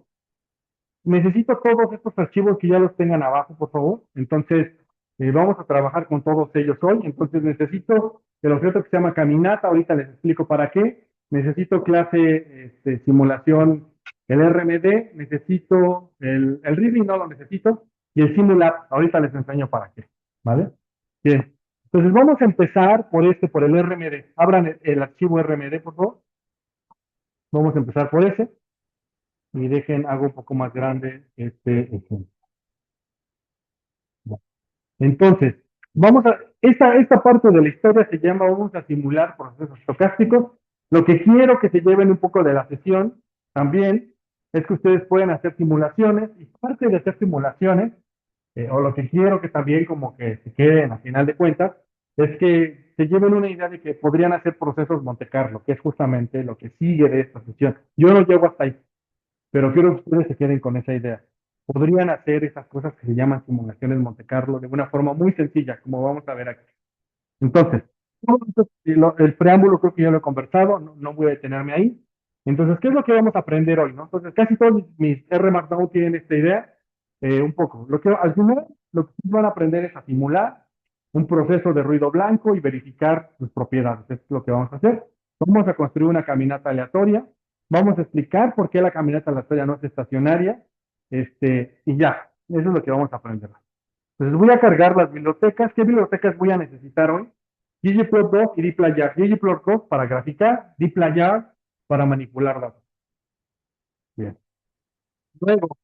[SPEAKER 1] Necesito todos estos archivos que ya los tengan abajo, por favor. Entonces, vamos a trabajar con todos ellos hoy. Entonces, necesito el objeto que se llama caminata. Ahorita les explico para qué. Necesito clase simulación El RMD necesito, el reading no lo necesito, y el Simulab, ahorita les enseño para qué, ¿vale? Bien, entonces vamos a empezar por el RMD. Abran el archivo RMD, por favor. Vamos a empezar por ese, y dejen, hago un poco más grande este ejemplo. Entonces, esta parte de la historia se llama, vamos a simular procesos estocásticos. Lo que quiero que se lleven un poco de la sesión también es que ustedes pueden hacer simulaciones, y parte de hacer simulaciones, o lo que quiero que también como que se queden a final de cuentas, es que se lleven una idea de que podrían hacer procesos Monte Carlo, que es justamente lo que sigue de esta sesión. Yo no llego hasta ahí, pero quiero que ustedes se queden con esa idea. Podrían hacer esas cosas que se llaman simulaciones Monte Carlo de una forma muy sencilla, como vamos a ver aquí. Entonces, el preámbulo creo que ya lo he conversado, no voy a detenerme ahí. Entonces, ¿qué es lo que vamos a aprender hoy, no? Entonces, casi todos mis R Markdown tienen esta idea, un poco. Al final, lo que van a aprender es a simular un proceso de ruido blanco y verificar sus propiedades. Esto es lo que vamos a hacer. Vamos a construir una caminata aleatoria. Vamos a explicar por qué la caminata aleatoria no es estacionaria. Y ya, eso es lo que vamos a aprender. Entonces voy a cargar las bibliotecas. ¿Qué bibliotecas voy a necesitar hoy? ggplot2 y dplyr. ggplot2 para graficar, dplyr para manipular datos. Bien. Luego,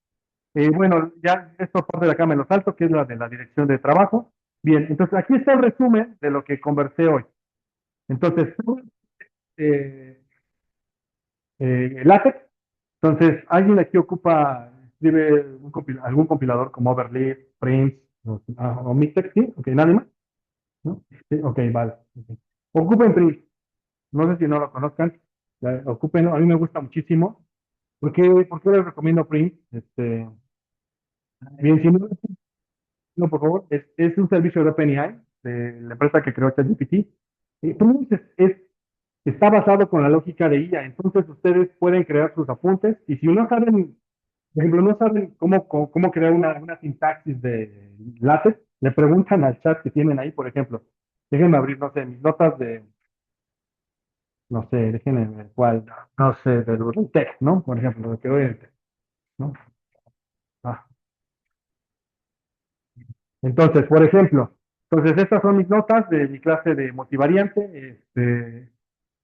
[SPEAKER 1] bueno, ya esta parte de acá me lo salto, que es la de la dirección de trabajo. Bien, entonces aquí está el resumen de lo que conversé hoy. Entonces, eh, LaTeX. Entonces, alguien aquí escribe algún compilador como Overleaf, Prince o Mixtex, ¿sí? Ok, nadie más, ¿no? Sí, ok, vale. Okay. Ocupen Prince, no sé si no lo conozcan, ocupen, a mí me gusta muchísimo. ¿Por qué les recomiendo Prince? Bien, si no, no, por favor, es un servicio de OpenAI, de la empresa que creó ChatGPT. Prince está basado con la lógica de IA, entonces ustedes pueden crear sus apuntes, y si no saben, por ejemplo, no saben cómo crear una sintaxis de LaTeX, le preguntan al chat que tienen ahí, por ejemplo, déjenme abrir, no sé, mis notas de, no sé, déjenme ver cuál, no sé, del TEC, ¿no? Por ejemplo, lo que doy en el TEC, ¿no? Ah, entonces, por ejemplo, entonces estas son mis notas de mi clase de multivariante,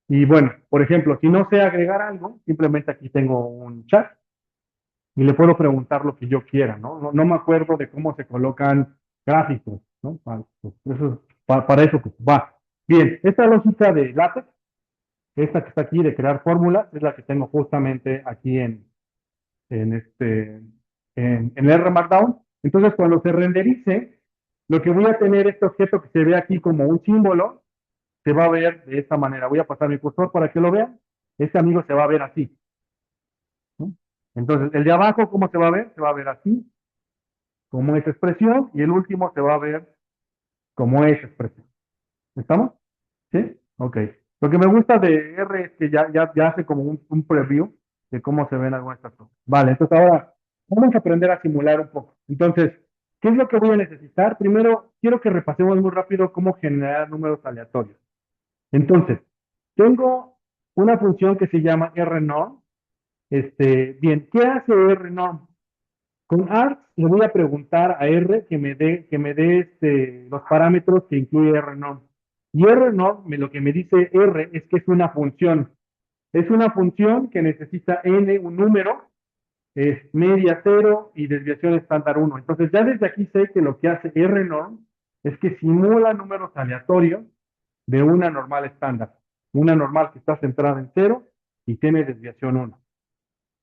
[SPEAKER 1] y bueno, por ejemplo, si no sé agregar algo, simplemente aquí tengo un chat y le puedo preguntar lo que yo quiera, ¿no? No me acuerdo de cómo se colocan gráficos, ¿no? Para eso pues, va. Bien, esta lógica de LaTeX, esta que está aquí de crear fórmulas, es la que tengo justamente aquí en en R Markdown. Entonces, cuando se renderice, lo que voy a tener, este objeto que se ve aquí como un símbolo, se va a ver de esta manera. Voy a pasar mi cursor para que lo vean. Este amigo se va a ver así, ¿no? Entonces, el de abajo, ¿cómo se va a ver? Se va a ver así, como esa expresión, y el último se va a ver como esa expresión. ¿Estamos? ¿Sí? Ok. Lo que me gusta de R es que ya hace como un preview de cómo se ven algunas de estas cosas. Vale, entonces ahora vamos a aprender a simular un poco. Entonces, ¿qué es lo que voy a necesitar? Primero, quiero que repasemos muy rápido cómo generar números aleatorios. Entonces, tengo una función que se llama rnorm. Bien, ¿qué hace rnorm? Con args le voy a preguntar a R que me dé los parámetros que incluye rnorm. Y rnorm lo que me dice R es que es una función. Es una función que necesita n, un número, es media 0 y desviación estándar 1. Entonces ya desde aquí sé que lo que hace rnorm es que simula números aleatorios de una normal estándar. Una normal que está centrada en 0 y tiene desviación 1.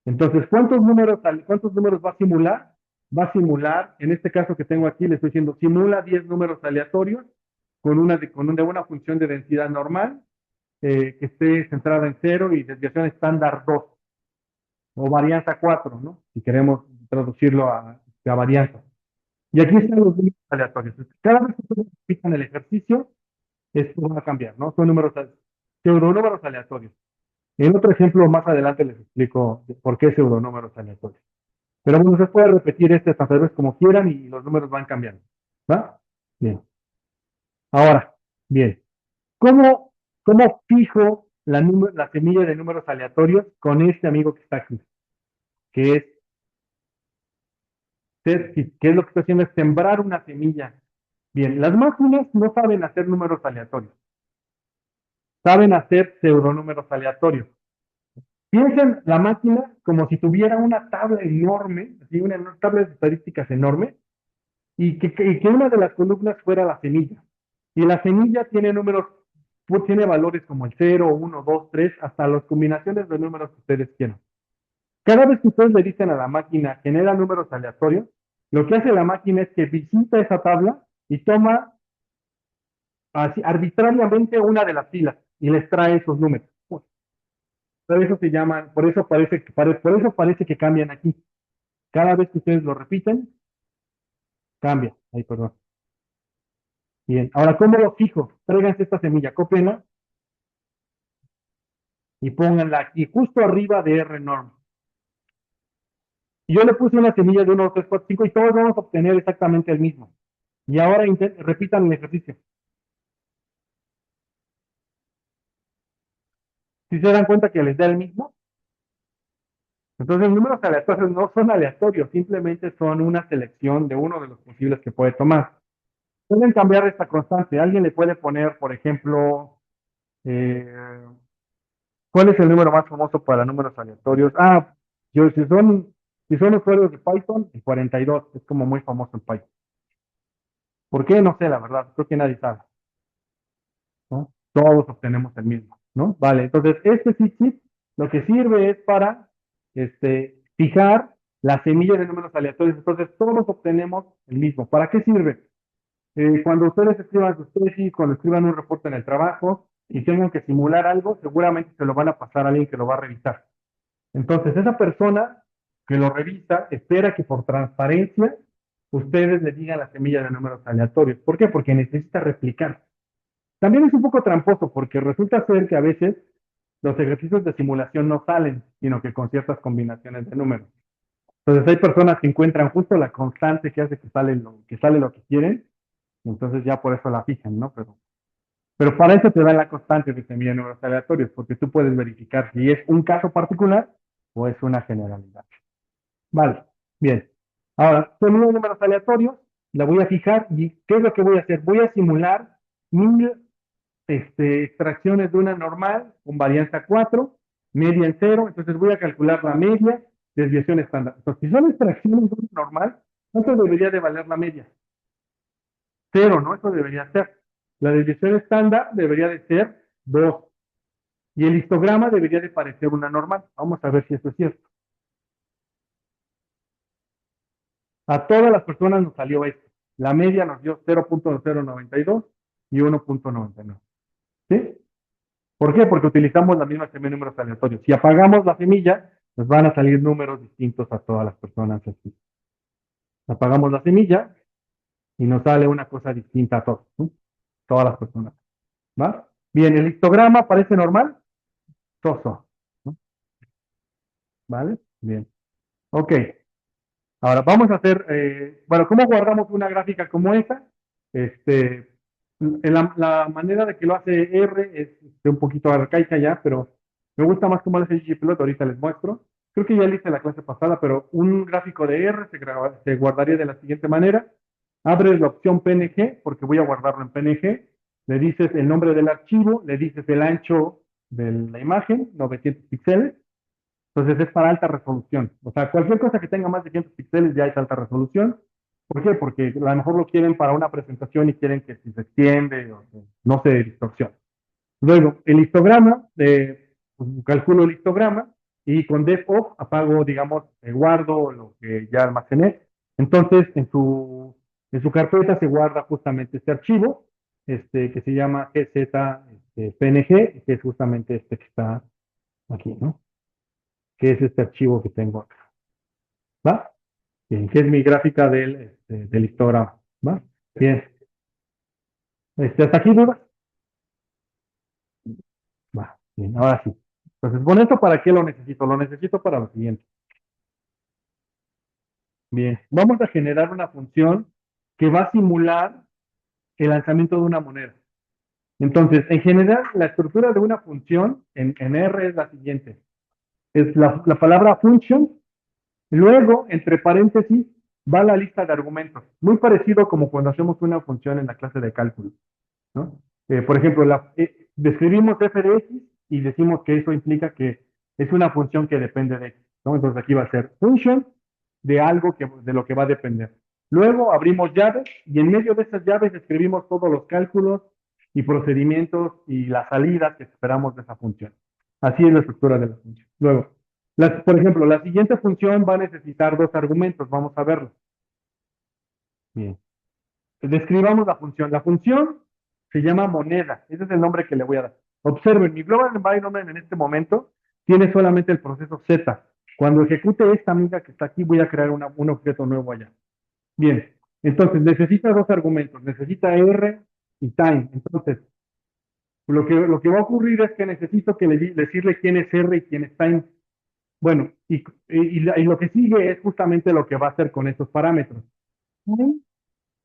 [SPEAKER 1] Entonces, ¿cuántos números va a simular? Va a simular, en este caso que tengo aquí, le estoy diciendo, simula 10 números aleatorios de una función de densidad normal que esté centrada en 0 y desviación estándar 2 o varianza 4, ¿no? Si queremos traducirlo a varianza. Y aquí están los números aleatorios. Cada vez que ustedes repitan el ejercicio, esto va a cambiar, ¿no? Son pseudonúmeros aleatorios. En otro ejemplo, más adelante les explico por qué pseudonúmeros aleatorios. Pero bueno, se puede repetir tantas veces como quieran y los números van cambiando. ¿Va? Bien. Ahora, bien. ¿Cómo fijo la semilla de números aleatorios con este amigo que está aquí? que es que es lo que estoy haciendo es sembrar una semilla. Bien, las máquinas no saben hacer números aleatorios, saben hacer pseudonúmeros aleatorios. Piensen la máquina como si tuviera una tabla enorme, así una tabla de estadísticas enorme, y que una de las columnas fuera la semilla. Y la semilla tiene números, pues, tiene valores como el 0, 1, 2, 3, hasta las combinaciones de números que ustedes quieran. Cada vez que ustedes le dicen a la máquina genera números aleatorios, lo que hace la máquina es que visita esa tabla y toma así, arbitrariamente una de las filas y les trae esos números. Por eso se llaman, por eso parece que cambian aquí. Cada vez que ustedes lo repiten, cambia. Ay, perdón. Bien. Ahora, ¿cómo lo fijo? Tráiganse esta semilla, cópienla y pónganla aquí, justo arriba de R norm. Y yo le puse una semilla de 1, 2, 3, 4, 5 y todos vamos a obtener exactamente el mismo. Y ahora repitan el ejercicio. Si se dan cuenta que les da el mismo, entonces los números aleatorios no son aleatorios, simplemente son una selección de uno de los posibles que puede tomar. Pueden cambiar esta constante. Alguien le puede poner, por ejemplo, eh, ¿cuál es el número más famoso para números aleatorios? Yo, si son usuarios de Python, el 42 es como muy famoso en Python. ¿Por qué? No sé, la verdad, creo que nadie sabe, ¿no? Todos obtenemos el mismo, ¿no? Vale, entonces este sí lo que sirve es para fijar la semilla de números aleatorios, entonces todos obtenemos el mismo. ¿Para qué sirve? Cuando ustedes escriban sus tesis, cuando escriban un reporte en el trabajo y tengan que simular algo, seguramente se lo van a pasar a alguien que lo va a revisar. Entonces, esa persona que lo revisa espera que por transparencia ustedes le digan la semilla de números aleatorios. ¿Por qué? Porque necesita replicar. También es un poco tramposo porque resulta ser que a veces los ejercicios de simulación no salen, sino que con ciertas combinaciones de números. Entonces hay personas que encuentran justo la constante que hace que sale lo que quieren, y entonces ya por eso la fijan, ¿no? Pero para eso te dan la constante de semilla de números aleatorios, porque tú puedes verificar si es un caso particular o es una generalidad. Vale, bien. Ahora, son unos números aleatorios, la voy a fijar y ¿qué es lo que voy a hacer? Voy a simular 1000 extracciones de una normal con varianza 4, media en 0, entonces voy a calcular la media, desviación estándar. Entonces, si son extracciones de una normal, ¿cuánto debería de valer la media? 0, ¿no? Eso debería ser. La desviación estándar debería de ser 2. Y el histograma debería de parecer una normal. Vamos a ver si eso es cierto. A todas las personas nos salió esto. La media nos dio 0.092 y 1.99. ¿Sí? ¿Por qué? Porque utilizamos la misma semilla de números aleatorios. Si apagamos la semilla, nos van a salir números distintos a todas las personas así. Apagamos la semilla y nos sale una cosa distinta a todos, ¿no? Todas las personas. ¿Va? Bien, el histograma parece normal. Toso. ¿No? ¿Vale? Bien. Ok. Ahora vamos a hacer, bueno, ¿cómo guardamos una gráfica como esta? Este, la manera de que lo hace R es un poquito arcaica ya, pero me gusta más cómo lo hace ggplot, ahorita les muestro. Creo que ya lo hice la clase pasada, pero un gráfico de R se guardaría de la siguiente manera. Abres la opción PNG, porque voy a guardarlo en PNG. Le dices el nombre del archivo, le dices el ancho de la imagen, 900 píxeles. Entonces es para alta resolución. O sea, cualquier cosa que tenga más de 500 píxeles ya es alta resolución. ¿Por qué? Porque a lo mejor lo quieren para una presentación y quieren que si se extiende o no se distorsione. Luego, el histograma, calculo el histograma y con def off apago, digamos, guardo lo que ya almacené. Entonces, en su carpeta se guarda justamente este archivo, que se llama gz-png, que es justamente este que está aquí, ¿no? Que es este archivo que tengo acá. ¿Va? Bien, que es mi gráfica del histograma. ¿Va? Bien. ¿Hasta aquí dudas? Va. Bien, ahora sí. Entonces, bueno, ¿esto para qué lo necesito? Lo necesito para lo siguiente. Bien, vamos a generar una función que va a simular el lanzamiento de una moneda. Entonces, en general, la estructura de una función en R es la siguiente. Es la palabra function, Luego, entre paréntesis, va la lista de argumentos, muy parecido como cuando hacemos una función en la clase de cálculo, ¿no? Por ejemplo, describimos f de x y decimos que eso implica que es una función que depende de x, ¿no? Entonces aquí va a ser function de algo de lo que va a depender. Luego abrimos llaves y en medio de esas llaves escribimos todos los cálculos y procedimientos y las salidas que esperamos de esa función. Así es la estructura de la función. Luego, por ejemplo, la siguiente función va a necesitar dos argumentos. Vamos a verlo. Bien. Describamos la función. La función se llama moneda. Ese es el nombre que le voy a dar. Observen, mi global environment en este momento tiene solamente el proceso Z. Cuando ejecute esta amiga que está aquí, voy a crear un objeto nuevo allá. Bien, entonces necesita dos argumentos. Necesita R y time. Entonces, lo que va a ocurrir es que necesito decirle quién es R y quién es time. Bueno, y lo que sigue es justamente lo que va a hacer con estos parámetros.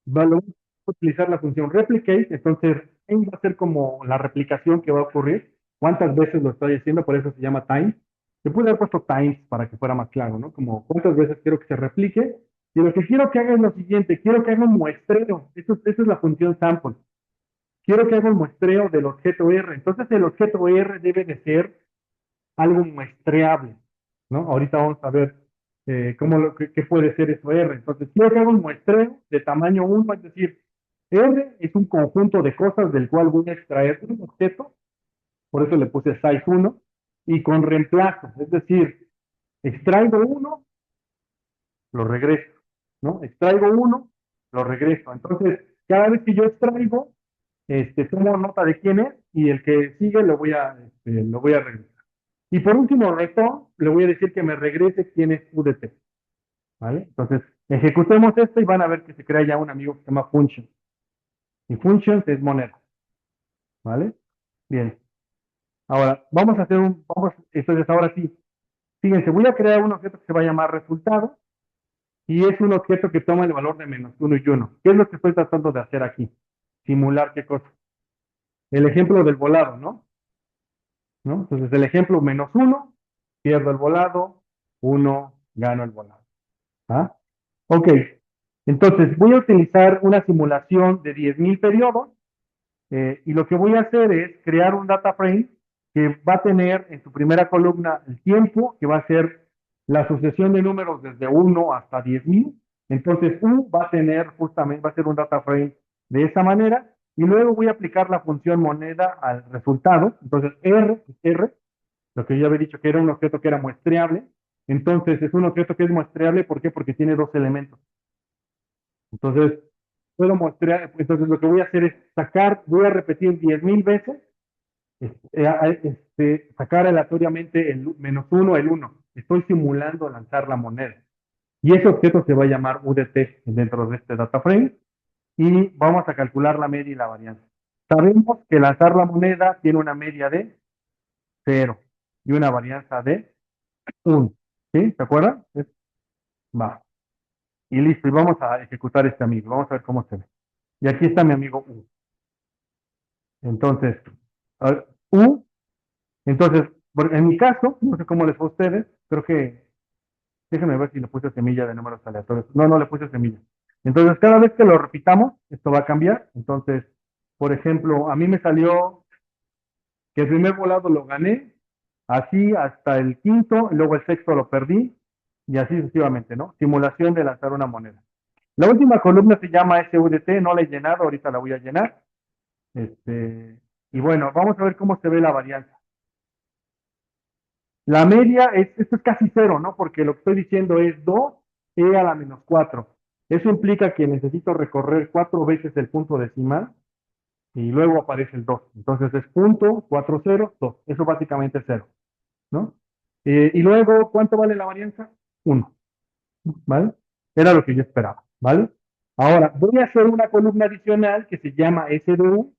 [SPEAKER 1] Vamos a utilizar la función replicate, entonces va a ser como la replicación que va a ocurrir, cuántas veces lo estoy haciendo, por eso se llama times. Se puede haber puesto times para que fuera más claro, ¿no? Como cuántas veces quiero que se replique, y lo que quiero que haga es lo siguiente, quiero que haga un muestreo, esa es la función sample, quiero que haga un muestreo del objeto R, entonces el objeto R debe de ser algo muestreable, ¿no? Ahorita vamos a ver qué puede ser eso R. Entonces, quiero que haga un muestreo de tamaño 1, es decir, R es un conjunto de cosas del cual voy a extraer un objeto, por eso le puse size 1, y con reemplazo, es decir, extraigo uno, lo regreso, ¿no? Extraigo uno, lo regreso. Entonces, cada vez que yo extraigo, tomo nota de quién es y el que sigue lo voy a regresar. Y por último, return, le voy a decir que me regrese quién es UDT, ¿vale? Entonces, ejecutemos esto y van a ver que se crea ya un amigo que se llama function. Y functions es moneda, ¿vale? Bien. Ahora, entonces ahora sí, fíjense, voy a crear un objeto que se va a llamar resultado y es un objeto que toma el valor de -1 y 1. ¿Qué es lo que estoy tratando de hacer aquí? Simular qué cosa. El ejemplo del volado, ¿no? ¿No? Entonces, el ejemplo -1, pierdo el volado, 1, gano el volado. ¿Ah? Ok, entonces voy a utilizar una simulación de 10.000 periodos y lo que voy a hacer es crear un data frame que va a tener en su primera columna el tiempo, que va a ser la sucesión de números desde 1 hasta 10.000. Entonces U va a tener justamente, va a ser un data frame de esa manera y luego voy a aplicar la función moneda al resultado. Entonces R, lo que yo había dicho que era un objeto que era muestreable. Entonces es un objeto que es muestreable, ¿por qué? Porque tiene dos elementos. Entonces, puedo mostrar, entonces lo que voy a hacer es voy a repetir 10.000 veces, sacar aleatoriamente el -1, el 1. Estoy simulando lanzar la moneda. Y ese objeto se va a llamar UDT dentro de este data frame y vamos a calcular la media y la varianza. Sabemos que lanzar la moneda tiene una media de 0 y una varianza de 1. ¿Sí? ¿Se acuerdan? Va. Y listo, y vamos a ejecutar este amigo. Vamos a ver cómo se ve. Y aquí está mi amigo U. Entonces, U, entonces, en mi caso, no sé cómo les fue a ustedes, creo que, déjenme ver si le puse semilla de números aleatorios. No, no le puse semilla. Entonces, cada vez que lo repitamos, esto va a cambiar. Entonces, por ejemplo, a mí me salió que el primer volado lo gané, así hasta el quinto, y luego el sexto lo perdí, y así sucesivamente, ¿no? Simulación de lanzar una moneda. La última columna se llama SUDT, no la he llenado, ahorita la voy a llenar. Y bueno, vamos a ver cómo se ve la varianza. La media, esto es casi cero, ¿no? Porque lo que estoy diciendo es 2e a la -4. Eso implica que necesito recorrer 4 veces el punto decimal y luego aparece el 2. Entonces es punto, 4, 0, 2. Eso básicamente es 0, ¿no? Y luego, ¿cuánto vale la varianza? 1, ¿vale? Era lo que yo esperaba, ¿vale? Ahora, voy a hacer una columna adicional que se llama SDU,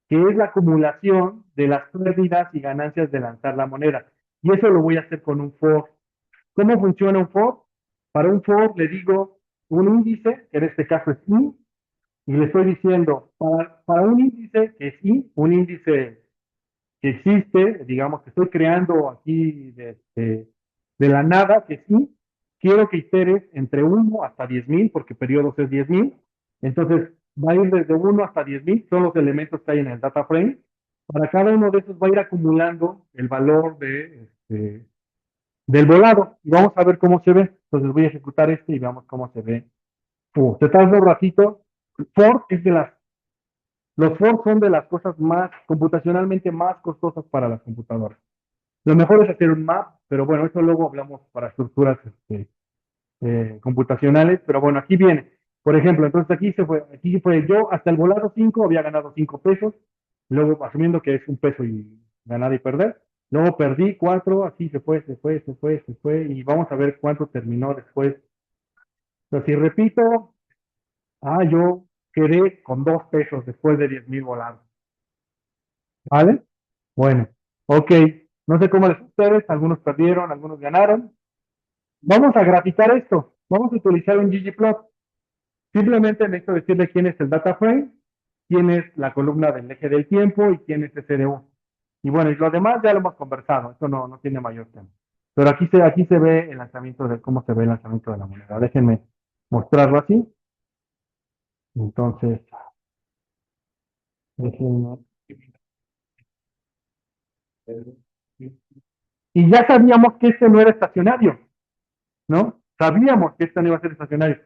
[SPEAKER 1] que es la acumulación de las pérdidas y ganancias de lanzar la moneda. Y eso lo voy a hacer con un for. ¿Cómo funciona un for? Para un for le digo un índice, que en este caso es i, y le estoy diciendo, para un índice que es i, un índice que existe, digamos que estoy creando aquí de la nada, que es i, quiero que iteres entre 1 hasta 10,000, porque periodos es 10,000. Entonces, va a ir desde 1 hasta 10,000, son los elementos que hay en el data frame. Para cada uno de esos va a ir acumulando el valor del volado. Y vamos a ver cómo se ve. Entonces voy a ejecutar este y veamos cómo se ve. Se tarda un ratito. For es de las, los for son de las cosas más, computacionalmente más costosas para las computadoras. Lo mejor es hacer un map, pero bueno, eso luego hablamos para estructuras computacionales, pero bueno, aquí viene. Por ejemplo, entonces aquí fue yo hasta el volado 5 había ganado 5 pesos, luego asumiendo que es un peso y ganar y perder, luego perdí 4, así se fue, y vamos a ver cuánto terminó después. Pero si repito, yo quedé con 2 pesos después de 10,000 volados, ¿vale? Bueno, ok, no sé cómo les ustedes, algunos perdieron, algunos ganaron. Vamos a graficar esto, vamos a utilizar un ggplot. Simplemente necesito decirle quién es el data frame, quién es la columna del eje del tiempo y quién es SDU. Y bueno, y lo demás ya lo hemos conversado, esto no tiene mayor tema. Pero aquí se ve el lanzamiento de cómo se ve el lanzamiento de la moneda. Déjenme mostrarlo así. Entonces, déjenme. Y ya sabíamos que este no era estacionario, ¿no? Sabíamos que este no iba a ser estacionario.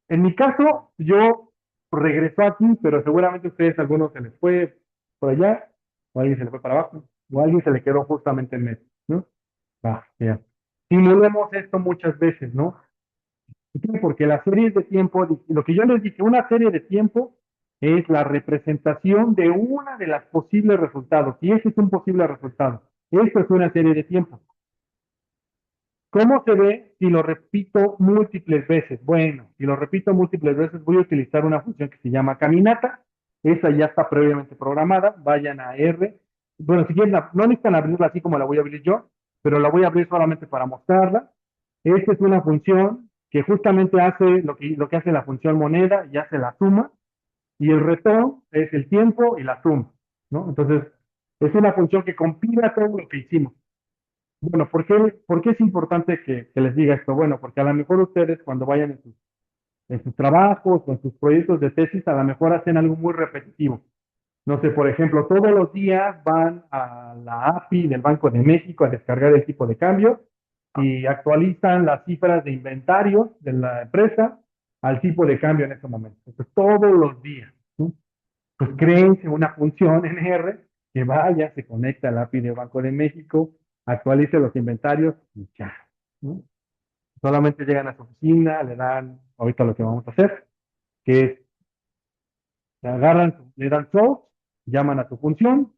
[SPEAKER 1] En mi caso, yo regresó aquí, pero seguramente ustedes, algunos se les fue por allá, o alguien se le fue para abajo, o alguien se le quedó justamente en medio, ¿no? Ya. Simulemos esto muchas veces, ¿no? ¿Por qué? Porque las series de tiempo, lo que yo les dije, una serie de tiempo es la representación de una de las posibles resultados, y ese es un posible resultado. Esto es una serie de tiempo. ¿Cómo se ve si lo repito múltiples veces? Bueno, si lo repito múltiples veces, voy a utilizar una función que se llama caminata. Esa ya está previamente programada. Vayan a R. Bueno, si quieren, no necesitan abrirla así como la voy a abrir yo, pero la voy a abrir solamente para mostrarla. Esta es una función que justamente hace lo que hace la función moneda y hace la suma. Y el retorno es el tiempo y la suma, ¿no? Entonces, es una función que compila todo lo que hicimos. Bueno, ¿por qué es importante que les diga esto? Bueno, porque a lo mejor ustedes cuando vayan en sus trabajos o en sus proyectos de tesis, a lo mejor hacen algo muy repetitivo. No sé, por ejemplo, todos los días van a la API del Banco de México a descargar el tipo de cambio y actualizan las cifras de inventario de la empresa al tipo de cambio en ese momento. Entonces, todos los días, ¿sí? Pues créense una función en R que vaya, se conecta al API del Banco de México, actualice los inventarios y ya, ¿no? Solamente llegan a su oficina, le dan, ahorita lo que vamos a hacer, que es, le agarran, le dan show, llaman a su función,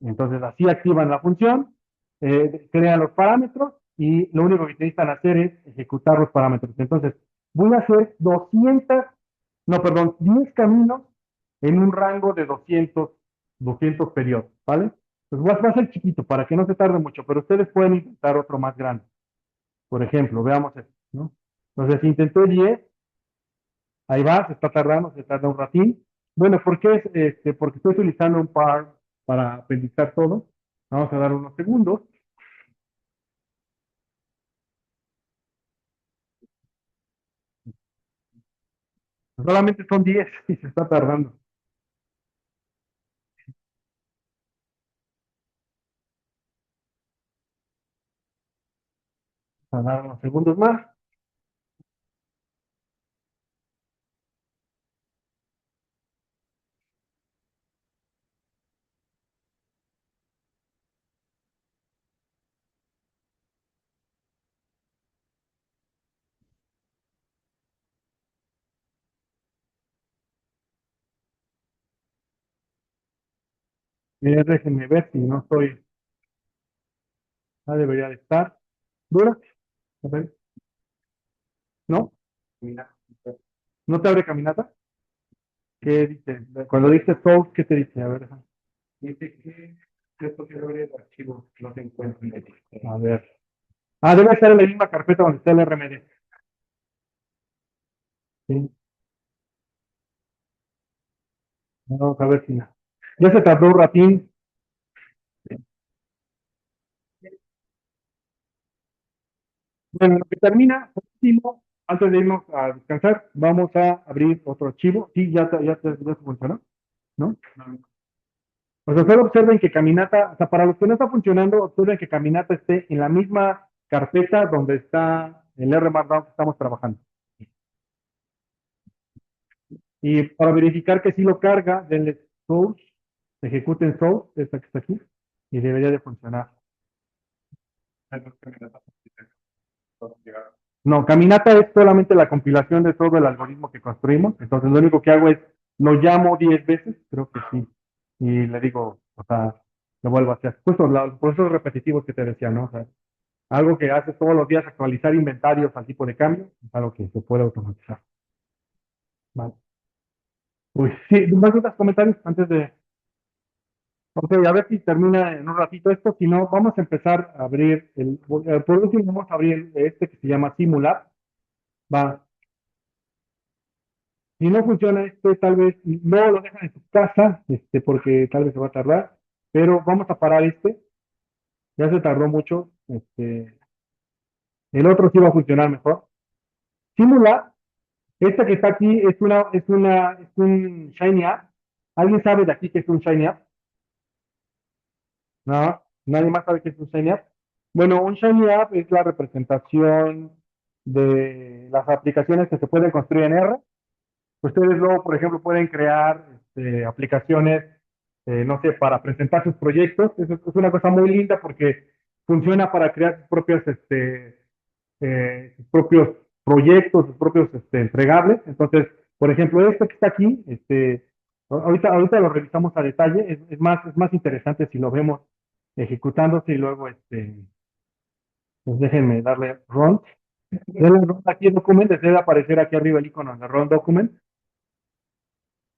[SPEAKER 1] entonces así activan la función, crean los parámetros y lo único que necesitan hacer es ejecutar los parámetros. Entonces, voy a hacer 200, no, perdón, 10 caminos en un rango de 200 periodos, ¿vale? Pues va a ser chiquito para que no se tarde mucho, pero ustedes pueden intentar otro más grande. Por ejemplo, veamos esto, ¿no? Entonces, si intenté 10, ahí va, se está tardando, se tarda un ratín. Bueno, ¿por qué? Porque estoy utilizando un par para apendizar todo. Vamos a dar unos segundos. Solamente son 10 y se está tardando. Vamos a dar unos segundos más. Déjenme ver si no estoy. Debería de estar. ¿Dura? A ver. ¿No? ¿No te abre caminata? ¿Qué dice? Cuando dice source, ¿qué te dice? A ver. Dice que esto quiero abrir el archivo, no se encuentra en el. A ver. Debe estar en la misma carpeta donde está el RMD. Sí. Vamos a ver si no. Ya se tardó un ratín. Bueno, lo que termina, por último, antes de irnos a descansar, vamos a abrir otro archivo. Sí, ya te funcionó, ¿no? O sea, solo observen que Caminata, o sea, para los que no está funcionando, observen que Caminata esté en la misma carpeta donde está el R Markdown que estamos trabajando. Y para verificar que sí lo carga, denle source, ejecuten source, esta que está aquí, y debería de funcionar. No, Caminata es solamente la compilación de todo el algoritmo que construimos. Entonces, lo único que hago es, lo llamo 10 veces, creo que sí, y le digo, o sea, lo vuelvo a hacer. Justo los procesos repetitivos que te decía, ¿no? O sea, algo que haces todos los días, actualizar inventarios al tipo de cambio, es algo que se puede automatizar. Vale. Pues sí, ¿más dudas, comentarios antes de... Ok, a ver si termina en un ratito esto, si no, vamos a empezar a abrir por último vamos a abrir este que se llama Simulab. Va, si no funciona esto, tal vez no lo dejan en su casa, porque tal vez se va a tardar, pero vamos a parar este, ya se tardó mucho, el otro sí va a funcionar mejor. Simulab, esta que está aquí es un Shiny App. ¿Alguien sabe de aquí que es un Shiny App? No, nadie más sabe qué es un Shiny App. Bueno, un Shiny App es la representación de las aplicaciones que se pueden construir en R. Ustedes luego, por ejemplo, pueden crear aplicaciones, no sé, para presentar sus proyectos. Eso es una cosa muy linda porque funciona para crear sus propios proyectos, sus propios entregables. Entonces, por ejemplo, este que está aquí, ahorita lo revisamos a detalle. Es más interesante si lo vemos ejecutándose y luego, pues déjenme darle run. Denle run aquí en document, les debe aparecer aquí arriba el icono de run document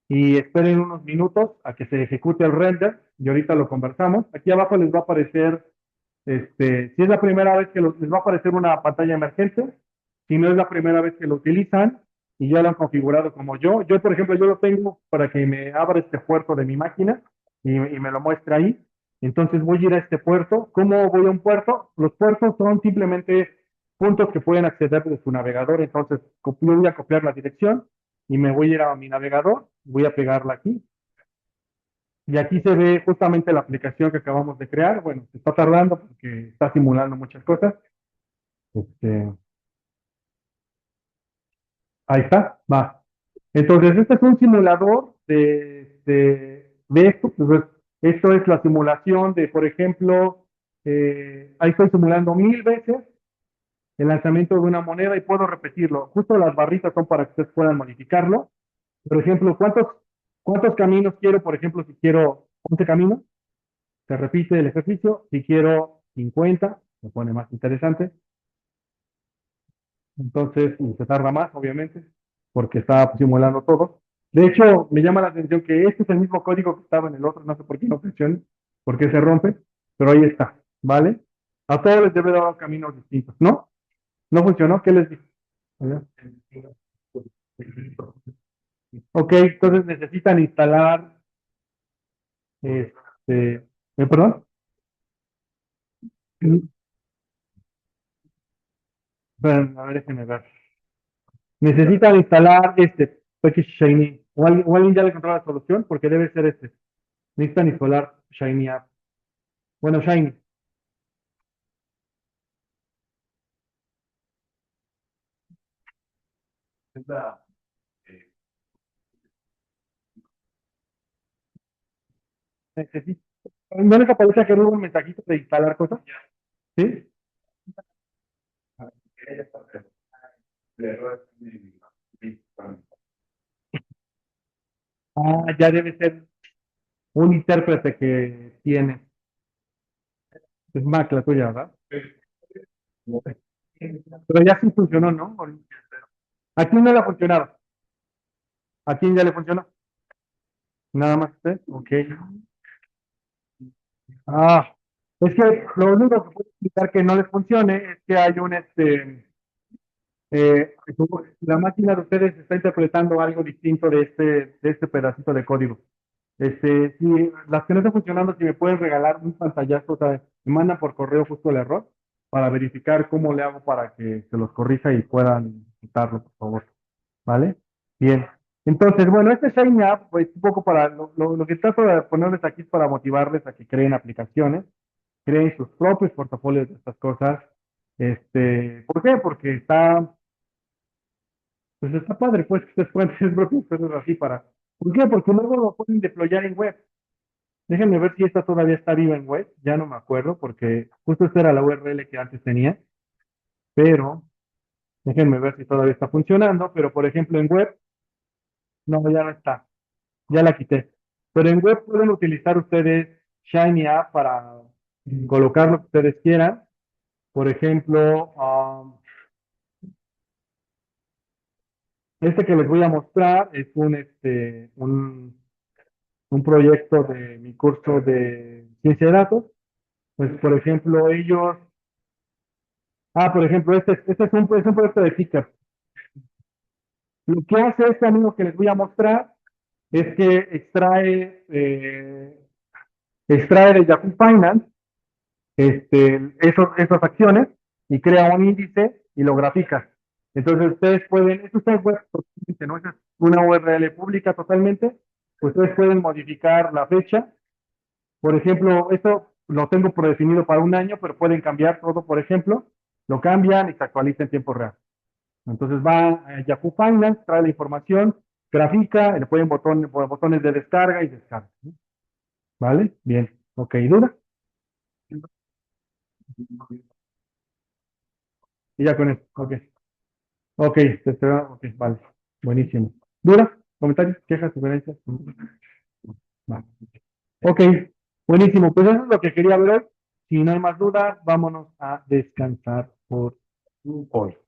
[SPEAKER 1] y esperen unos minutos a que se ejecute el render y ahorita lo conversamos. Aquí abajo les va a aparecer, si es la primera vez que les va a aparecer una pantalla emergente, si no es la primera vez que lo utilizan y ya lo han configurado como yo. Yo, por ejemplo, yo lo tengo para que me abra este puerto de mi máquina y me lo muestre ahí. Entonces voy a ir a este puerto. ¿Cómo voy a un puerto? Los puertos son simplemente puntos que pueden acceder de su navegador. Entonces, voy a copiar la dirección y me voy a ir a mi navegador, voy a pegarla aquí. Y aquí se ve justamente la aplicación que acabamos de crear. Bueno, se está tardando porque está simulando muchas cosas. Este, ahí está, va. Entonces, este es un simulador de esto. Pues, esto es la simulación de, por ejemplo, ahí estoy simulando 1000 veces el lanzamiento de una moneda y puedo repetirlo. Justo las barritas son para que ustedes puedan modificarlo. Por ejemplo, ¿cuántos caminos quiero? Por ejemplo, si quiero 11 caminos, se repite el ejercicio. Si quiero 50, se pone más interesante. Entonces, y se tarda más, obviamente, porque está simulando todo. De hecho, me llama la atención que este es el mismo código que estaba en el otro, no sé por qué no funciona, por qué se rompe, pero ahí está, ¿vale? A todos les debe dar caminos distintos, ¿no? ¿No funcionó? ¿Qué les dije? Ok, entonces necesitan instalar, perdón. Bueno, a ver, déjenme ver. Necesitan instalar este Package Shiny. O alguien ya le encontró la solución, porque debe ser este. Necesitan instalar Shiny App. Bueno, Shiny. Necesito. ¿No les aparece que hubo un mensajito de instalar cosas? ¿Sí? Ah, ya debe ser un intérprete que tiene. Es Mac la tuya, ¿verdad? Pero ya sí funcionó, ¿no? ¿A quién no le ha funcionado? ¿A quién ya le funcionó? Nada más usted. Ok. Ah, es que lo único que puede explicar que no les funcione es que hay la máquina de ustedes está interpretando algo distinto de este pedacito de código. Si las que no están funcionando, si me pueden regalar un pantallazo, o sea, me mandan por correo justo el error para verificar cómo le hago para que se los corrija y puedan quitarlo, por favor. ¿Vale? Bien. Entonces, bueno, este Shiny App, pues un poco para lo que trato de ponerles aquí es para motivarles a que creen aplicaciones, creen sus propios portafolios de estas cosas. ¿Por qué? Porque pues está padre, pues, que ustedes puedan tener sus propias cosas así para. ¿Por qué? Porque luego lo pueden deployar en web. Déjenme ver si esta todavía está viva en web, ya no me acuerdo, porque justo esta era la URL que antes tenía, pero déjenme ver si todavía está funcionando, pero por ejemplo en web, no, ya no está. Ya la quité. Pero en web pueden utilizar ustedes Shiny App para colocar lo que ustedes quieran. Por ejemplo, este que les voy a mostrar es un proyecto de mi curso de ciencia de datos. Pues, por ejemplo, por ejemplo, este es un proyecto de Ticker. Lo que hace este amigo que les voy a mostrar es que extrae de Yahoo Finance esas acciones y crea un índice y lo grafica. Entonces ustedes pueden, esto está en web totalmente, ¿no? Esa es una URL pública totalmente. Ustedes pueden modificar la fecha. Por ejemplo, esto lo tengo predefinido para un año, pero pueden cambiar todo, por ejemplo, lo cambian y se actualiza en tiempo real. Entonces va a Yahoo Finance, trae la información, grafica, le ponen botones de descarga y descarga, ¿no? ¿Vale? Bien. Ok, ¿duda? Y ya con eso. Ok. Ok, ok, vale. Buenísimo. ¿Dudas? ¿Comentarios? ¿Quejas? ¿Sugerencias? Vale. Ok, buenísimo. Pues eso es lo que quería ver hoy. Si no hay más dudas, vámonos a descansar por hoy.